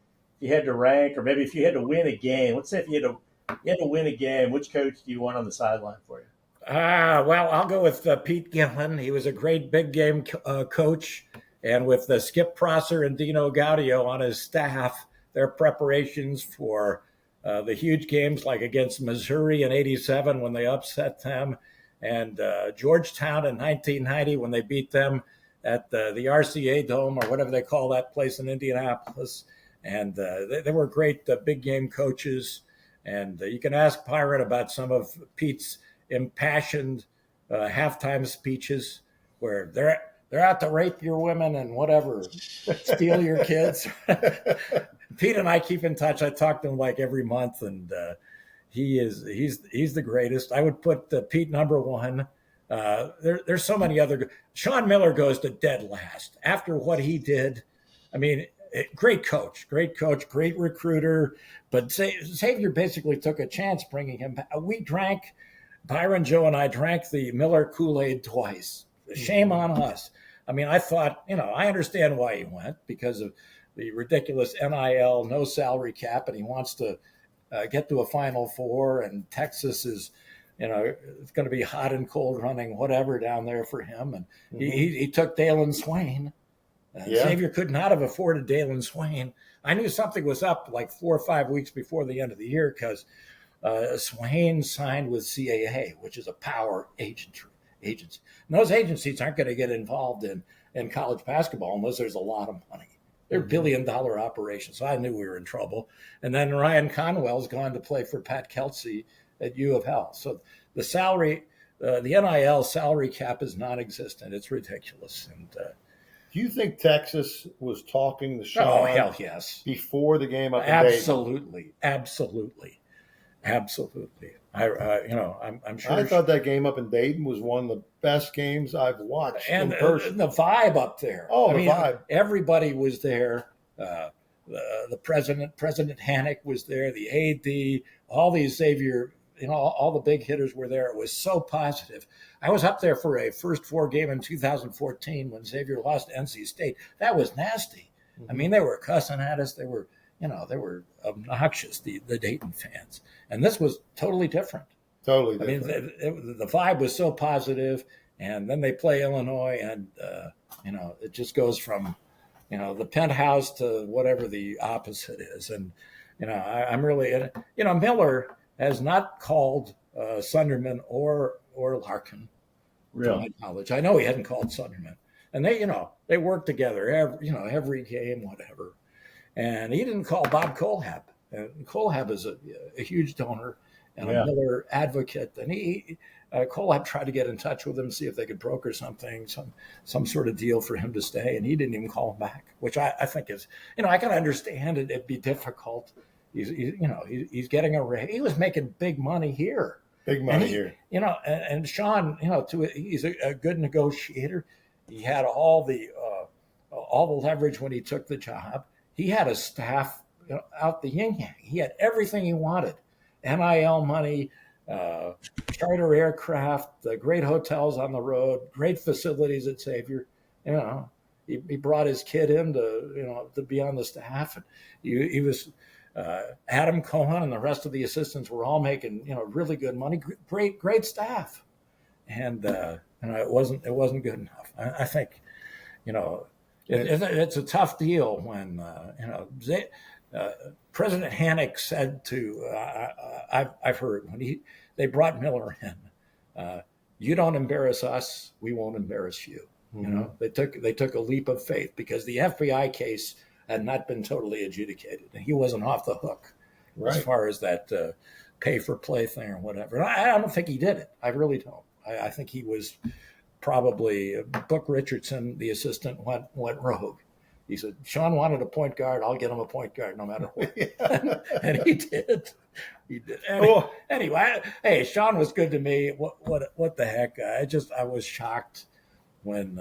if you had to rank, or maybe if you had to win a game, let's say if you had to win a game, which coach do you want on the sideline for you? Well, I'll go with Pete Gillen. He was a great big game coach, and with Skip Prosser and Dino Gaudio on his staff, their preparations for the huge games like against Missouri in '87 when they upset them, and Georgetown in 1990 when they beat them at the RCA Dome or whatever they call that place in Indianapolis. And they were great big game coaches. And you can ask Byron about some of Pete's impassioned halftime speeches where they're out to rape your women and whatever, steal your kids. Pete and I keep in touch. I talk to him like every month, and he's the greatest. I would put Pete number one. There's so many other. Sean Miller goes to dead last after what he did. I mean, great coach, great recruiter. But Xavier basically took a chance bringing him back. Byron, Joe, and I drank the Miller Kool-Aid twice. Shame on us. I mean, I thought, I understand why he went because of the ridiculous NIL, no salary cap, and he wants to get to a Final Four, and Texas is, it's going to be hot and cold running, whatever down there for him. And he took Dalen Swain. Xavier could not have afforded Dalen Swain. I knew something was up like 4 or 5 weeks before the end of the year because Swain signed with CAA, which is a power agency. And those agencies aren't going to get involved in college basketball unless there's a lot of money. They're billion-dollar operations. So I knew we were in trouble. And then Ryan Conwell's gone to play for Pat Kelsey at U of L. So the salary, the NIL salary cap is non-existent. It's ridiculous. And do you think Texas was talking to Sean? Oh, hell yes. Before the game up in Dayton? Absolutely. I'm sure. I thought that game up in Dayton was one of the best games I've watched and in person. The vibe up there. Oh, the vibe. Everybody was there. The president, President Hannick was there. The AD, all these Xavier, all the big hitters were there. It was so positive. I was up there for a first 4 game in 2014 when Xavier lost to NC State. That was nasty. I mean, they were cussing at us. They were obnoxious, the Dayton fans. And this was totally different. Totally different. I mean, the vibe was so positive, and then they play Illinois, and, it just goes from, the penthouse to whatever the opposite is. And, I'm really, Miller has not called Sunderman or Larkin, to my knowledge. I know he hadn't called Sunderman. And they work together every game, whatever. And he didn't call Bob Kohlhab. And Kohlhab is a huge donor and a Miller advocate. And Kohlhab tried to get in touch with him, see if they could broker something, some sort of deal for him to stay. And he didn't even call him back, which I think is, I can understand it. It'd be difficult. He's getting a raise. He was making big money here. Big money here. And Sean, he's a good negotiator. He had all the leverage when he took the job. He had a staff out the yin-yang. He had everything he wanted. NIL money, charter aircraft, great hotels on the road, great facilities at Xavier. He brought his kid in to be on the staff. And he was Adam Cohen and the rest of the assistants were all making really good money. Great staff. And it wasn't good enough. I think it's a tough deal when President Hannick said to I've heard when they brought Miller in, you don't embarrass us, we won't embarrass you. They took a leap of faith because the FBI case had not been totally adjudicated, and he wasn't off the hook as far as that pay for play thing or whatever. And I don't think he did it. I really don't. I think he was probably Book Richardson, the assistant, went rogue. He said, Sean wanted a point guard. I'll get him a point guard no matter what. And he did. Anyway, hey, Sean was good to me. What the heck? I was shocked when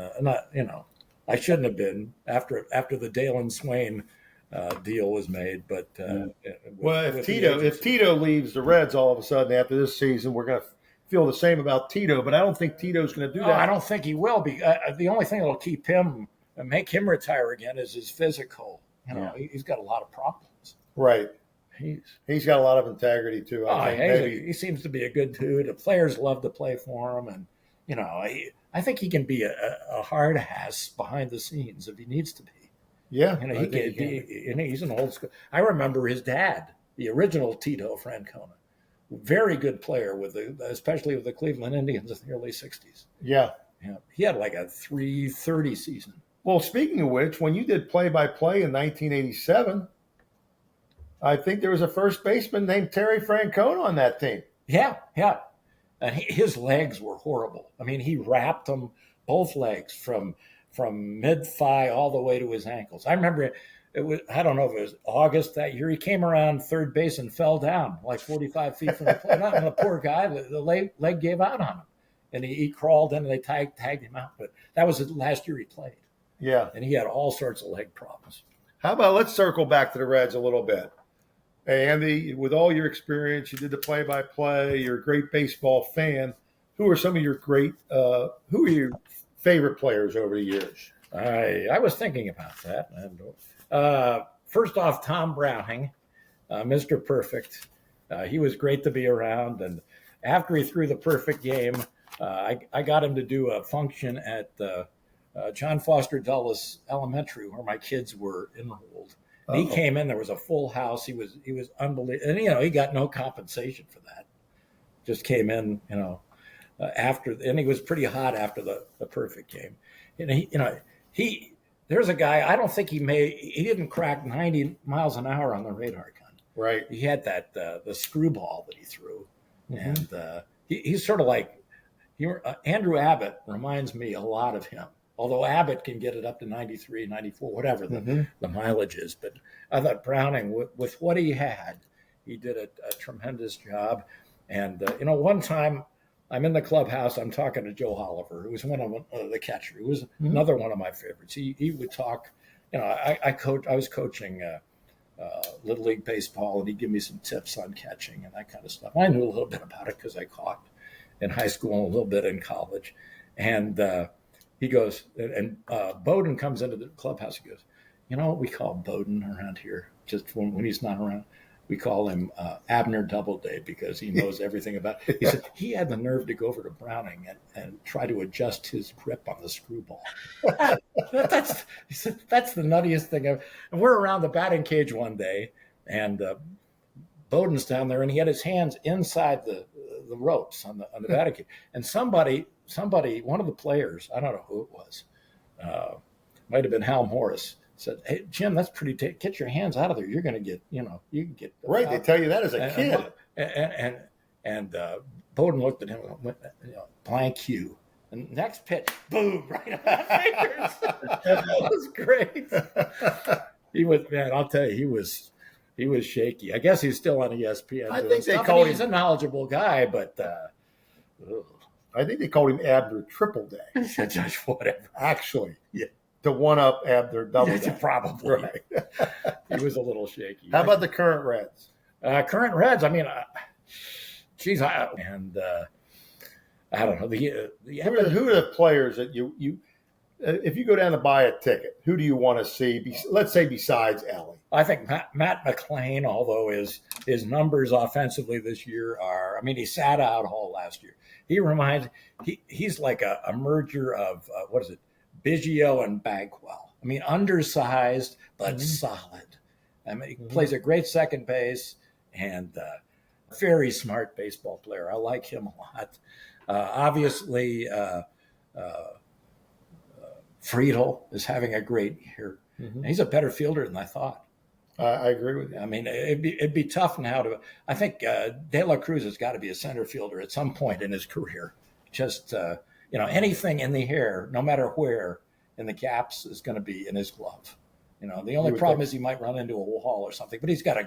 I shouldn't have been after the Dalen Swain deal was made. But if Tito leaves the Reds all of a sudden after this season, we're going to feel the same about Tito. But I don't think Tito's going to do that. I don't think he will be. The only thing that'll keep him and make him retire again is his physical. He's got a lot of problems. Right. He's got a lot of integrity too. I think he seems to be a good dude. The players love to play for him, and I think he can be a hard ass behind the scenes if he needs to be. Yeah, he's an old school. I remember his dad, the original Tito Francona, very good player especially with the Cleveland Indians in the early '60s. Yeah, he had like a .330 season. Well, speaking of which, when you did play-by-play in 1987, I think there was a first baseman named Terry Francona on that team. Yeah. And his legs were horrible. I mean, he wrapped them, both legs, from mid-thigh all the way to his ankles. I remember I don't know if it was August that year. He came around third base and fell down like 45 feet from the plate. And the poor guy, the leg gave out on him. And he crawled in and they tagged him out. But that was the last year he played. Yeah. And he had all sorts of leg problems. How about let's circle back to the Reds a little bit. Hey, Andy, with all your experience, you did the play-by-play, you're a great baseball fan. Who are some of your who are your favorite players over the years? I was thinking about that. And first off, Tom Browning, Mr. Perfect. He was great to be around. And after he threw the perfect game, I got him to do a function at John Foster Dulles Elementary, where my kids were enrolled. He came in. There was a full house. He was unbelievable, and he got no compensation for that. Just came in, after, and he was pretty hot after the perfect game. He there's a guy, I don't think he didn't crack 90 miles an hour on the radar gun. Right. He had that, the screwball that he threw. Mm-hmm. And he's sort of like, Andrew Abbott reminds me a lot of him. Although Abbott can get it up to 93, 94, whatever the mileage is. But I thought Browning, with what he had, he did a tremendous job. And, one time I'm in the clubhouse, I'm talking to Joe Oliver, who was one of the catcher, who was another one of my favorites. He would talk, I was coaching Little League Baseball, and he'd give me some tips on catching and that kind of stuff. I knew a little bit about it because I caught in high school and a little bit in college. And he goes, and Bowden comes into the clubhouse. He goes, you know what we call Bowden around here, just when he's not around? We call him Abner Doubleday because he knows everything about it. He said he had the nerve to go over to Browning and try to adjust his grip on the screwball. He said, that's the nuttiest thing ever. And we're around the batting cage one day, and Bowden's down there, and he had his hands inside the ropes on the batting cage. And somebody, one of the players, I don't know who it was, might have been Hal Morris, said, "Hey, Jim, that's pretty. Get your hands out of there. You're going to get, you can get right." They tell you that as a kid. And Bowden looked at him and went, blank Q. And next pitch, boom, right on my fingers. That was great. He was, man. I'll tell you, he was shaky. I guess he's still on ESPN. I think they called him. He's a knowledgeable guy, but I think they called him Abner Tripleday. Just whatever. Actually, yeah. To one up Abner Doubleday. Yeah, probably. Right. He was a little shaky. How about the current Reds? Current Reds, I mean, geez, I don't know. Who are the players that you if you go down to buy a ticket, who do you want to see? Let's say besides Ellie. I think Matt McLean, although his numbers offensively this year are, I mean, he sat out all last year. He's like a merger of, Biggio and Bagwell. I mean, undersized, but solid. I mean, he plays a great second base and very smart baseball player. I like him a lot. Obviously, Friedel is having a great year. He's a better fielder than I thought. I agree with you. I mean, it'd be tough now to. I think De La Cruz has got to be a center fielder at some point in his career. Just anything in the air, no matter where, in the gaps is going to be in his glove. The only problem is he might run into a wall or something. But he's got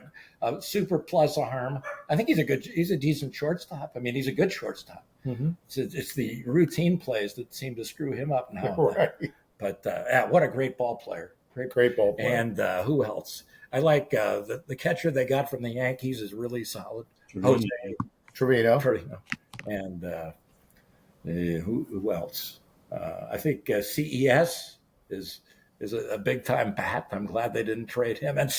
a super plus arm. I think he's a decent shortstop. I mean, he's a good shortstop. It's the routine plays that seem to screw him up now. Right. But what a great ball player. Great ball player. And who else? I like the catcher they got from the Yankees is really solid. Trevino. And who else? I think CES is a big time bat. I'm glad they didn't trade him. And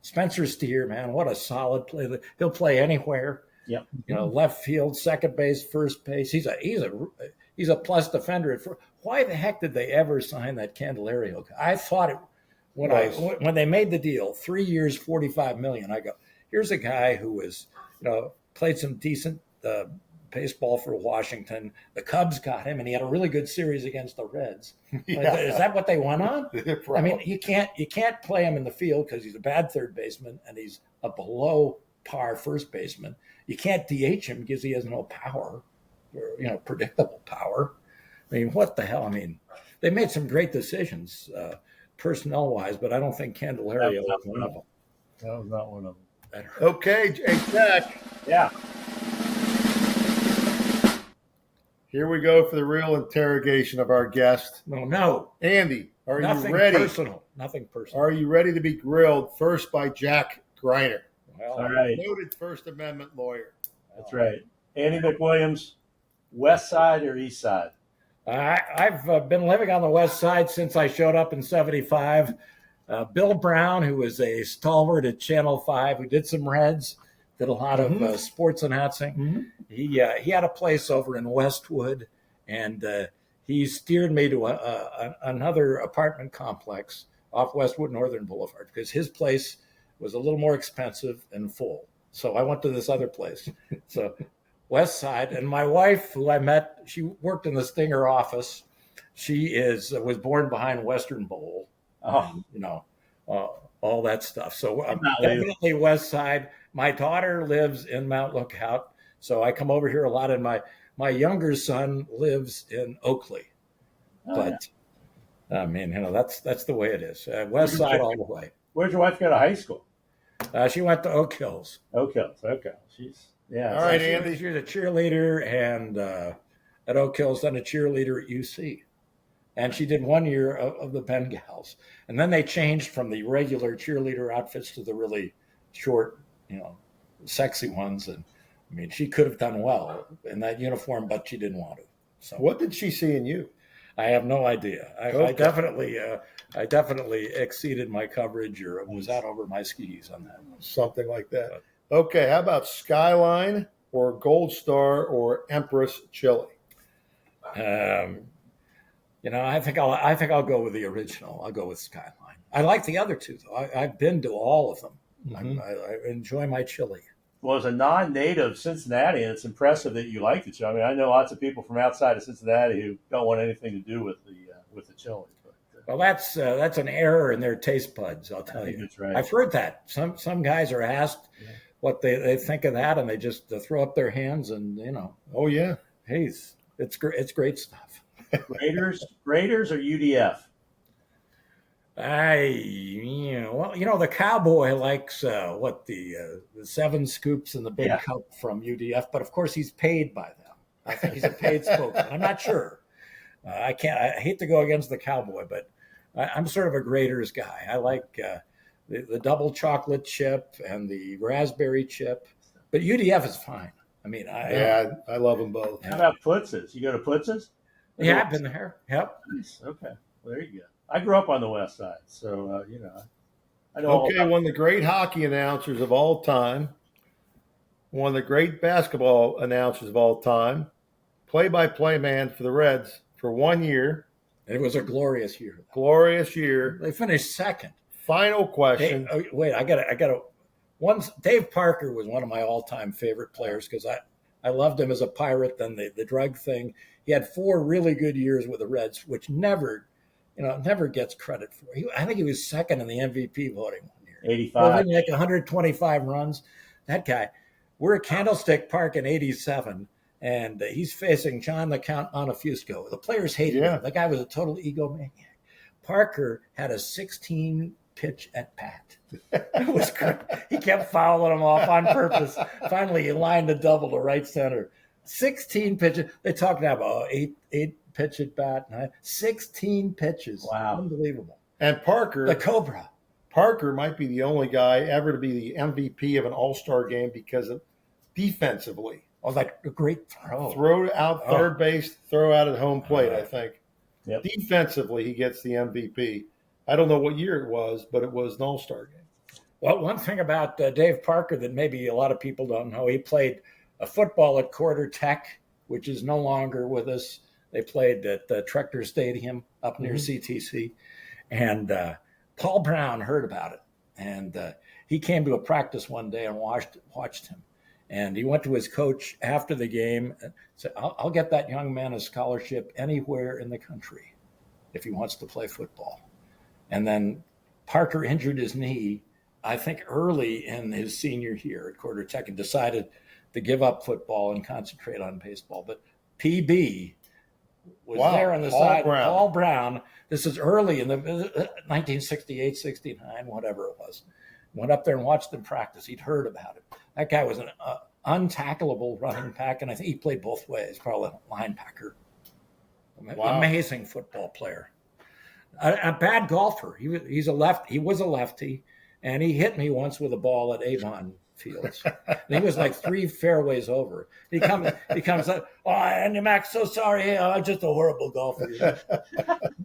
Spencer Steer, man, what a solid play. He'll play anywhere. Yep. Left field, second base, first base. He's a plus defender. Why the heck did they ever sign that Candelario? I thought it when they made the deal, 3 years, $45 million. I go, here's a guy who was, played some decent baseball for Washington. The Cubs got him, and he had a really good series against the Reds. Yeah. Is that what they went on? I mean, you can't play him in the field because he's a bad third baseman and he's a below par first baseman. You can't DH him because he has no power, or, predictable power. I mean, what the hell? I mean, they made some great decisions personnel-wise, but I don't think Candelario was one of them. That was not one of them. Okay, Jack. Yeah. Here we go for the real interrogation of our guest. No. Andy, are Nothing you ready? Nothing personal. Are you ready to be grilled first by Jack Greiner? Well, all right. Noted First Amendment lawyer. That's right. Andy MacWilliams, West Side or East Side? I've been living on the West Side since I showed up in 75. Bill Brown, who was a stalwart at Channel 5, who did some Reds, did a lot of sports announcing. He had a place over in Westwood, and he steered me to another apartment complex off Westwood Northern Boulevard because his place was a little more expensive and full. So I went to this other place. So West Side, and my wife, who I met, she worked in the Stinger office, She was born behind Western Bowl. Oh, All that stuff. So not leaving. definitely West Side. My daughter lives in Mount Lookout, so I come over here a lot. And my younger son lives in Oakley, Oh, but I mean, that's the way it is. West Side all the way. Where'd your wife go to high school? She went to Oak Hills. Okay. Yeah. All right, She Andy. was a cheerleader and at Oak Hills, then a cheerleader at UC. And she did 1 year of the Bengals. And then they changed from the regular cheerleader outfits to the really short, sexy ones. And I mean, she could have done well in that uniform, but she didn't want to. So What did she see in you? I have no idea. Okay. I definitely exceeded my coverage or was out over my skis on that. Something like that. Okay, how about Skyline or Gold Star or Empress Chili? I think I'll go with the original. I'll go with Skyline. I like the other two though. I've been to all of them. Mhm. I enjoy my chili. Well, as a non-native Cincinnati, it's impressive that you like the chili. I mean, I know lots of people from outside of Cincinnati who don't want anything to do with the chili. But, Well, that's an error in their taste buds. I'll I tell think you. that's right. I've heard that some guys are asked what they think of that, and they just throw up their hands and Oh, yeah. hey, it's great stuff. Raiders or UDF? The cowboy likes the 7 scoops and the big cup from UDF, but of course he's paid by them. I think he's a paid spokesman. I'm not sure. I hate to go against the cowboy, but I'm sort of a Graders guy. I like the double chocolate chip and the raspberry chip, but UDF is fine. I mean, I love them both. How about Putz's? You go to Putz's? Yeah, I've been there. Yep. Nice. Okay. Well, there you go. I grew up on the west side, so I know. all Okay, about- one of the great hockey announcers of all time, one of the great basketball announcers of all time, play-by-play man for the Reds for 1 year. It was a glorious year. Glorious year. They finished second. Final question. Wait, I got to. Once Dave Parker was one of my all-time favorite players because I loved him as a Pirate. Then the drug thing. He had 4 really good years with the Reds, which never gets credit for. I think he was second in the MVP voting 1 year. 85. Well, like 125 runs. That guy. We're at Candlestick Park in '87, and he's facing John the Count Montefiusco. The players hated him. The guy was a total egomaniac. Parker had a 16-pitch at bat. It was great. He kept fouling him off on purpose. Finally, he lined a double to right center. 16 pitches. They talked about eight pitch at bat. 16 pitches. Wow. Unbelievable. And Parker, The Cobra. Parker might be the only guy ever to be the MVP of an All-Star game because of defensively. Oh, that a great throw. Throw out third base, throw out at home plate, I think. Yep. Defensively, he gets the MVP. I don't know what year it was, but it was an All-Star game. Well, one thing about Dave Parker that maybe a lot of people don't know, he played football at Quarter Tech, which is no longer with us. They played at the Trechter Stadium up near CTC. And Paul Brown heard about it. And he came to a practice one day and watched him. And he went to his coach after the game and said, I'll get that young man a scholarship anywhere in the country if he wants to play football. And then Parker injured his knee, I think early in his senior year at Quarter Tech, and decided to give up football and concentrate on baseball. But PB was there on the side. Paul Brown. This is early in the 1968, 69, whatever it was. Went up there and watched them practice. He'd heard about it. That guy was an untackleable running back, and I think he played both ways, probably a linebacker. Wow. Amazing football player. A bad golfer. He was a lefty, and he hit me once with a ball at Avon Fields. And he was like 3 fairways over. He comes up, Andy Mac, so sorry. Hey, I'm just a horrible golfer.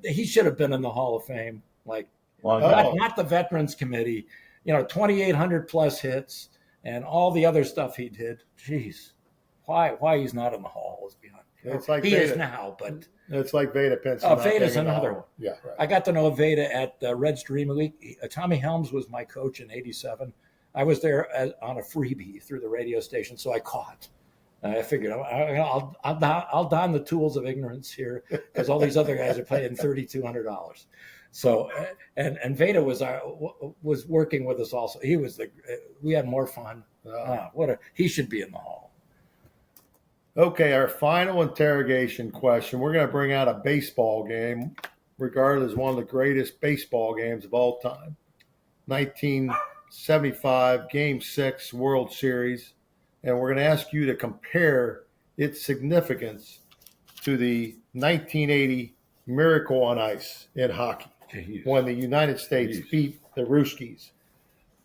He should have been in the Hall of Fame. Not the Veterans Committee. 2,800 plus hits and all the other stuff he did. Jeez, why he's not in the Hall is beyond. It's like he Veda. is now, but It's like Veda Pinson. Veda's another one. Yeah, right. I got to know Veda at Reds Dream League. Tommy Helms was my coach in '87. I was there on a freebie through the radio station, so I caught I figured I'll don the tools of ignorance here because all these other guys are paying $3,200. So and Veda was working with us also. We had more fun. He should be in the hall. Okay, our final interrogation question. We're going to bring out a baseball game, regarded as one of the greatest baseball games of all time. 1975, Game 6, World Series. And we're going to ask you to compare its significance to the 1980 Miracle on Ice in hockey, when the United States beat the Ruskies.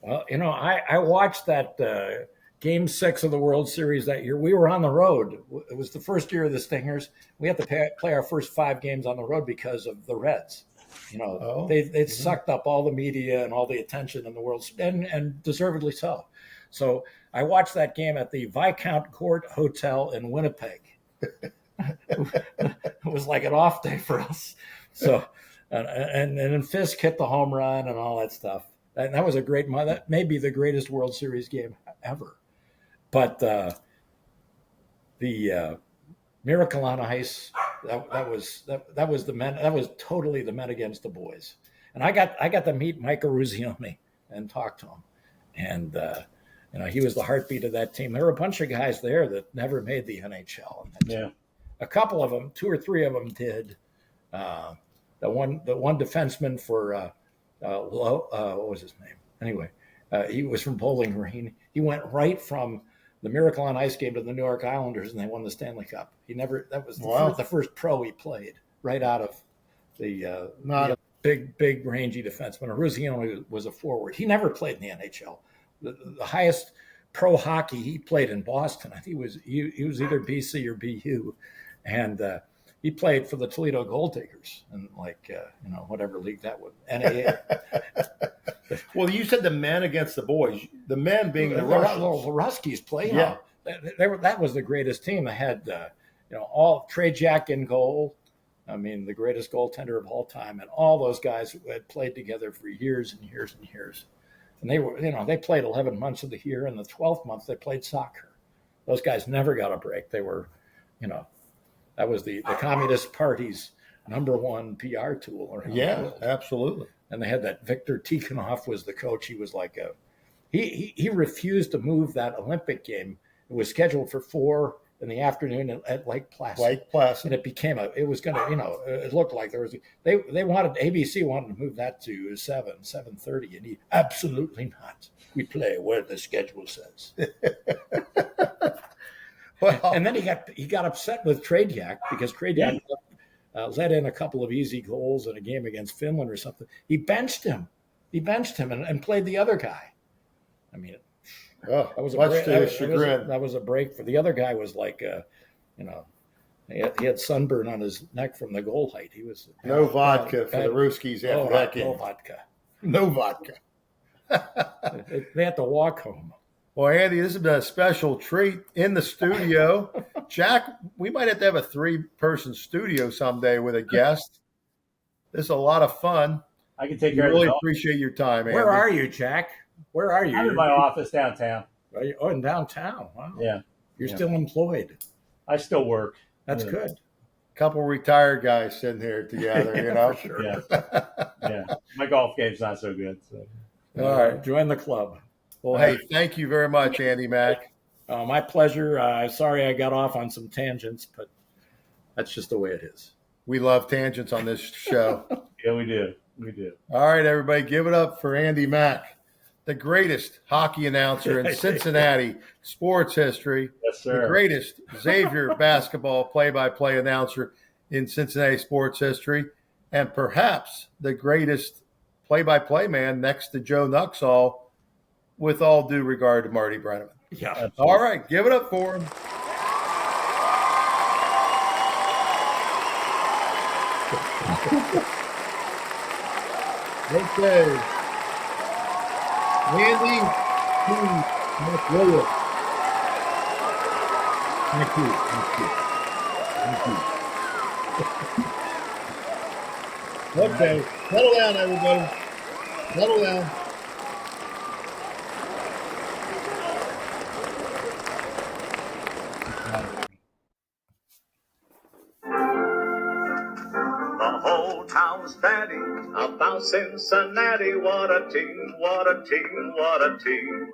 Well, I watched that Game 6 of the World Series that year. We were on the road. It was the first year of the Stingers. We had to play our first 5 games on the road because of the Reds. They sucked up all the media and all the attention in the world, and deservedly so. So I watched that game at the Viscount Court Hotel in Winnipeg. It was like an off day for us. So, and then Fisk hit the home run and all that stuff. And that was that may be the greatest World Series game ever. But the Miracle on Ice, that was the men. That was totally the men against the boys. And I got to meet Mike Eruzione and talk to him. And he was the heartbeat of that team. There were a bunch of guys there that never made the NHL. Yeah, a couple of them, 2 or 3 of them did. The one defenseman for what was his name? Anyway, he was from Bowling Green. He went right from the Miracle on Ice game to the New York Islanders, and they won the Stanley Cup. That was the first pro he played right out of the big rangy defenseman. Eruzione was a forward. He never played in the NHL. The highest pro hockey he played in Boston. I think he was either BC or BU, and he played for the Toledo Gold Diggers and whatever league that was, NAA. Well, you said the men against the boys. The men being the Russians. The Ruskies played. Yeah, that was the greatest team. They had all Trey Jack in goal. I mean, the greatest goaltender of all time, and all those guys who had played together for years and years and years. And they played 11 months of the year, and the 12th month they played soccer. Those guys never got a break. They were, that was the Communist Party's #1 PR tool. Yeah, absolutely. And they had that Viktor Tikhonov was the coach. He was like he refused to move that Olympic game. It was scheduled for 4 in the afternoon at Lake Placid. And it became it looked like there was, ABC wanted to move that to 7:30, and he absolutely not. We play where the schedule says. And then he got upset with Tradiak because Tradiak let in a couple of easy goals in a game against Finland or something. He benched him. And played the other guy. I mean, that was a break for the other guy. Was like, he had sunburn on his neck from the goal height. He was no vodka for the Ruskies after that game. No vodka. They had to walk home. Well, Andy, this has been a special treat in the studio. Jack, we might have to have a 3-person studio someday with a guest. This is a lot of fun. I can take care of it. Really appreciate your time, Andy. Where are you, Jack? Where are you? I'm in my office downtown. Are you in downtown? Wow. Yeah. You're still employed. I still work. That's good. Couple retired guys sitting here together, For sure. Yeah. My golf game's not so good. So. All right. Join the club. Well, hey, thank you very much, Andy Mac. My pleasure. Sorry I got off on some tangents, but that's just the way it is. We love tangents on this show. Yeah, we do. All right, everybody, give it up for Andy Mac, the greatest hockey announcer in Cincinnati sports history. Yes, sir. The greatest Xavier basketball play-by-play announcer in Cincinnati sports history, and perhaps the greatest play-by-play man next to Joe Nuxall, with all due regard to Marty Brenneman. Yeah. Absolutely. All right, give it up for him. Okay. Andy MacWilliams. Thank you. Okay, settle down, everybody. Settle down. about Cincinnati. What a team, what a team, what a team.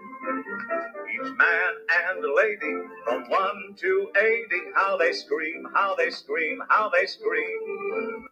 Each man and lady from 1 to 80, how they scream, how they scream, how they scream.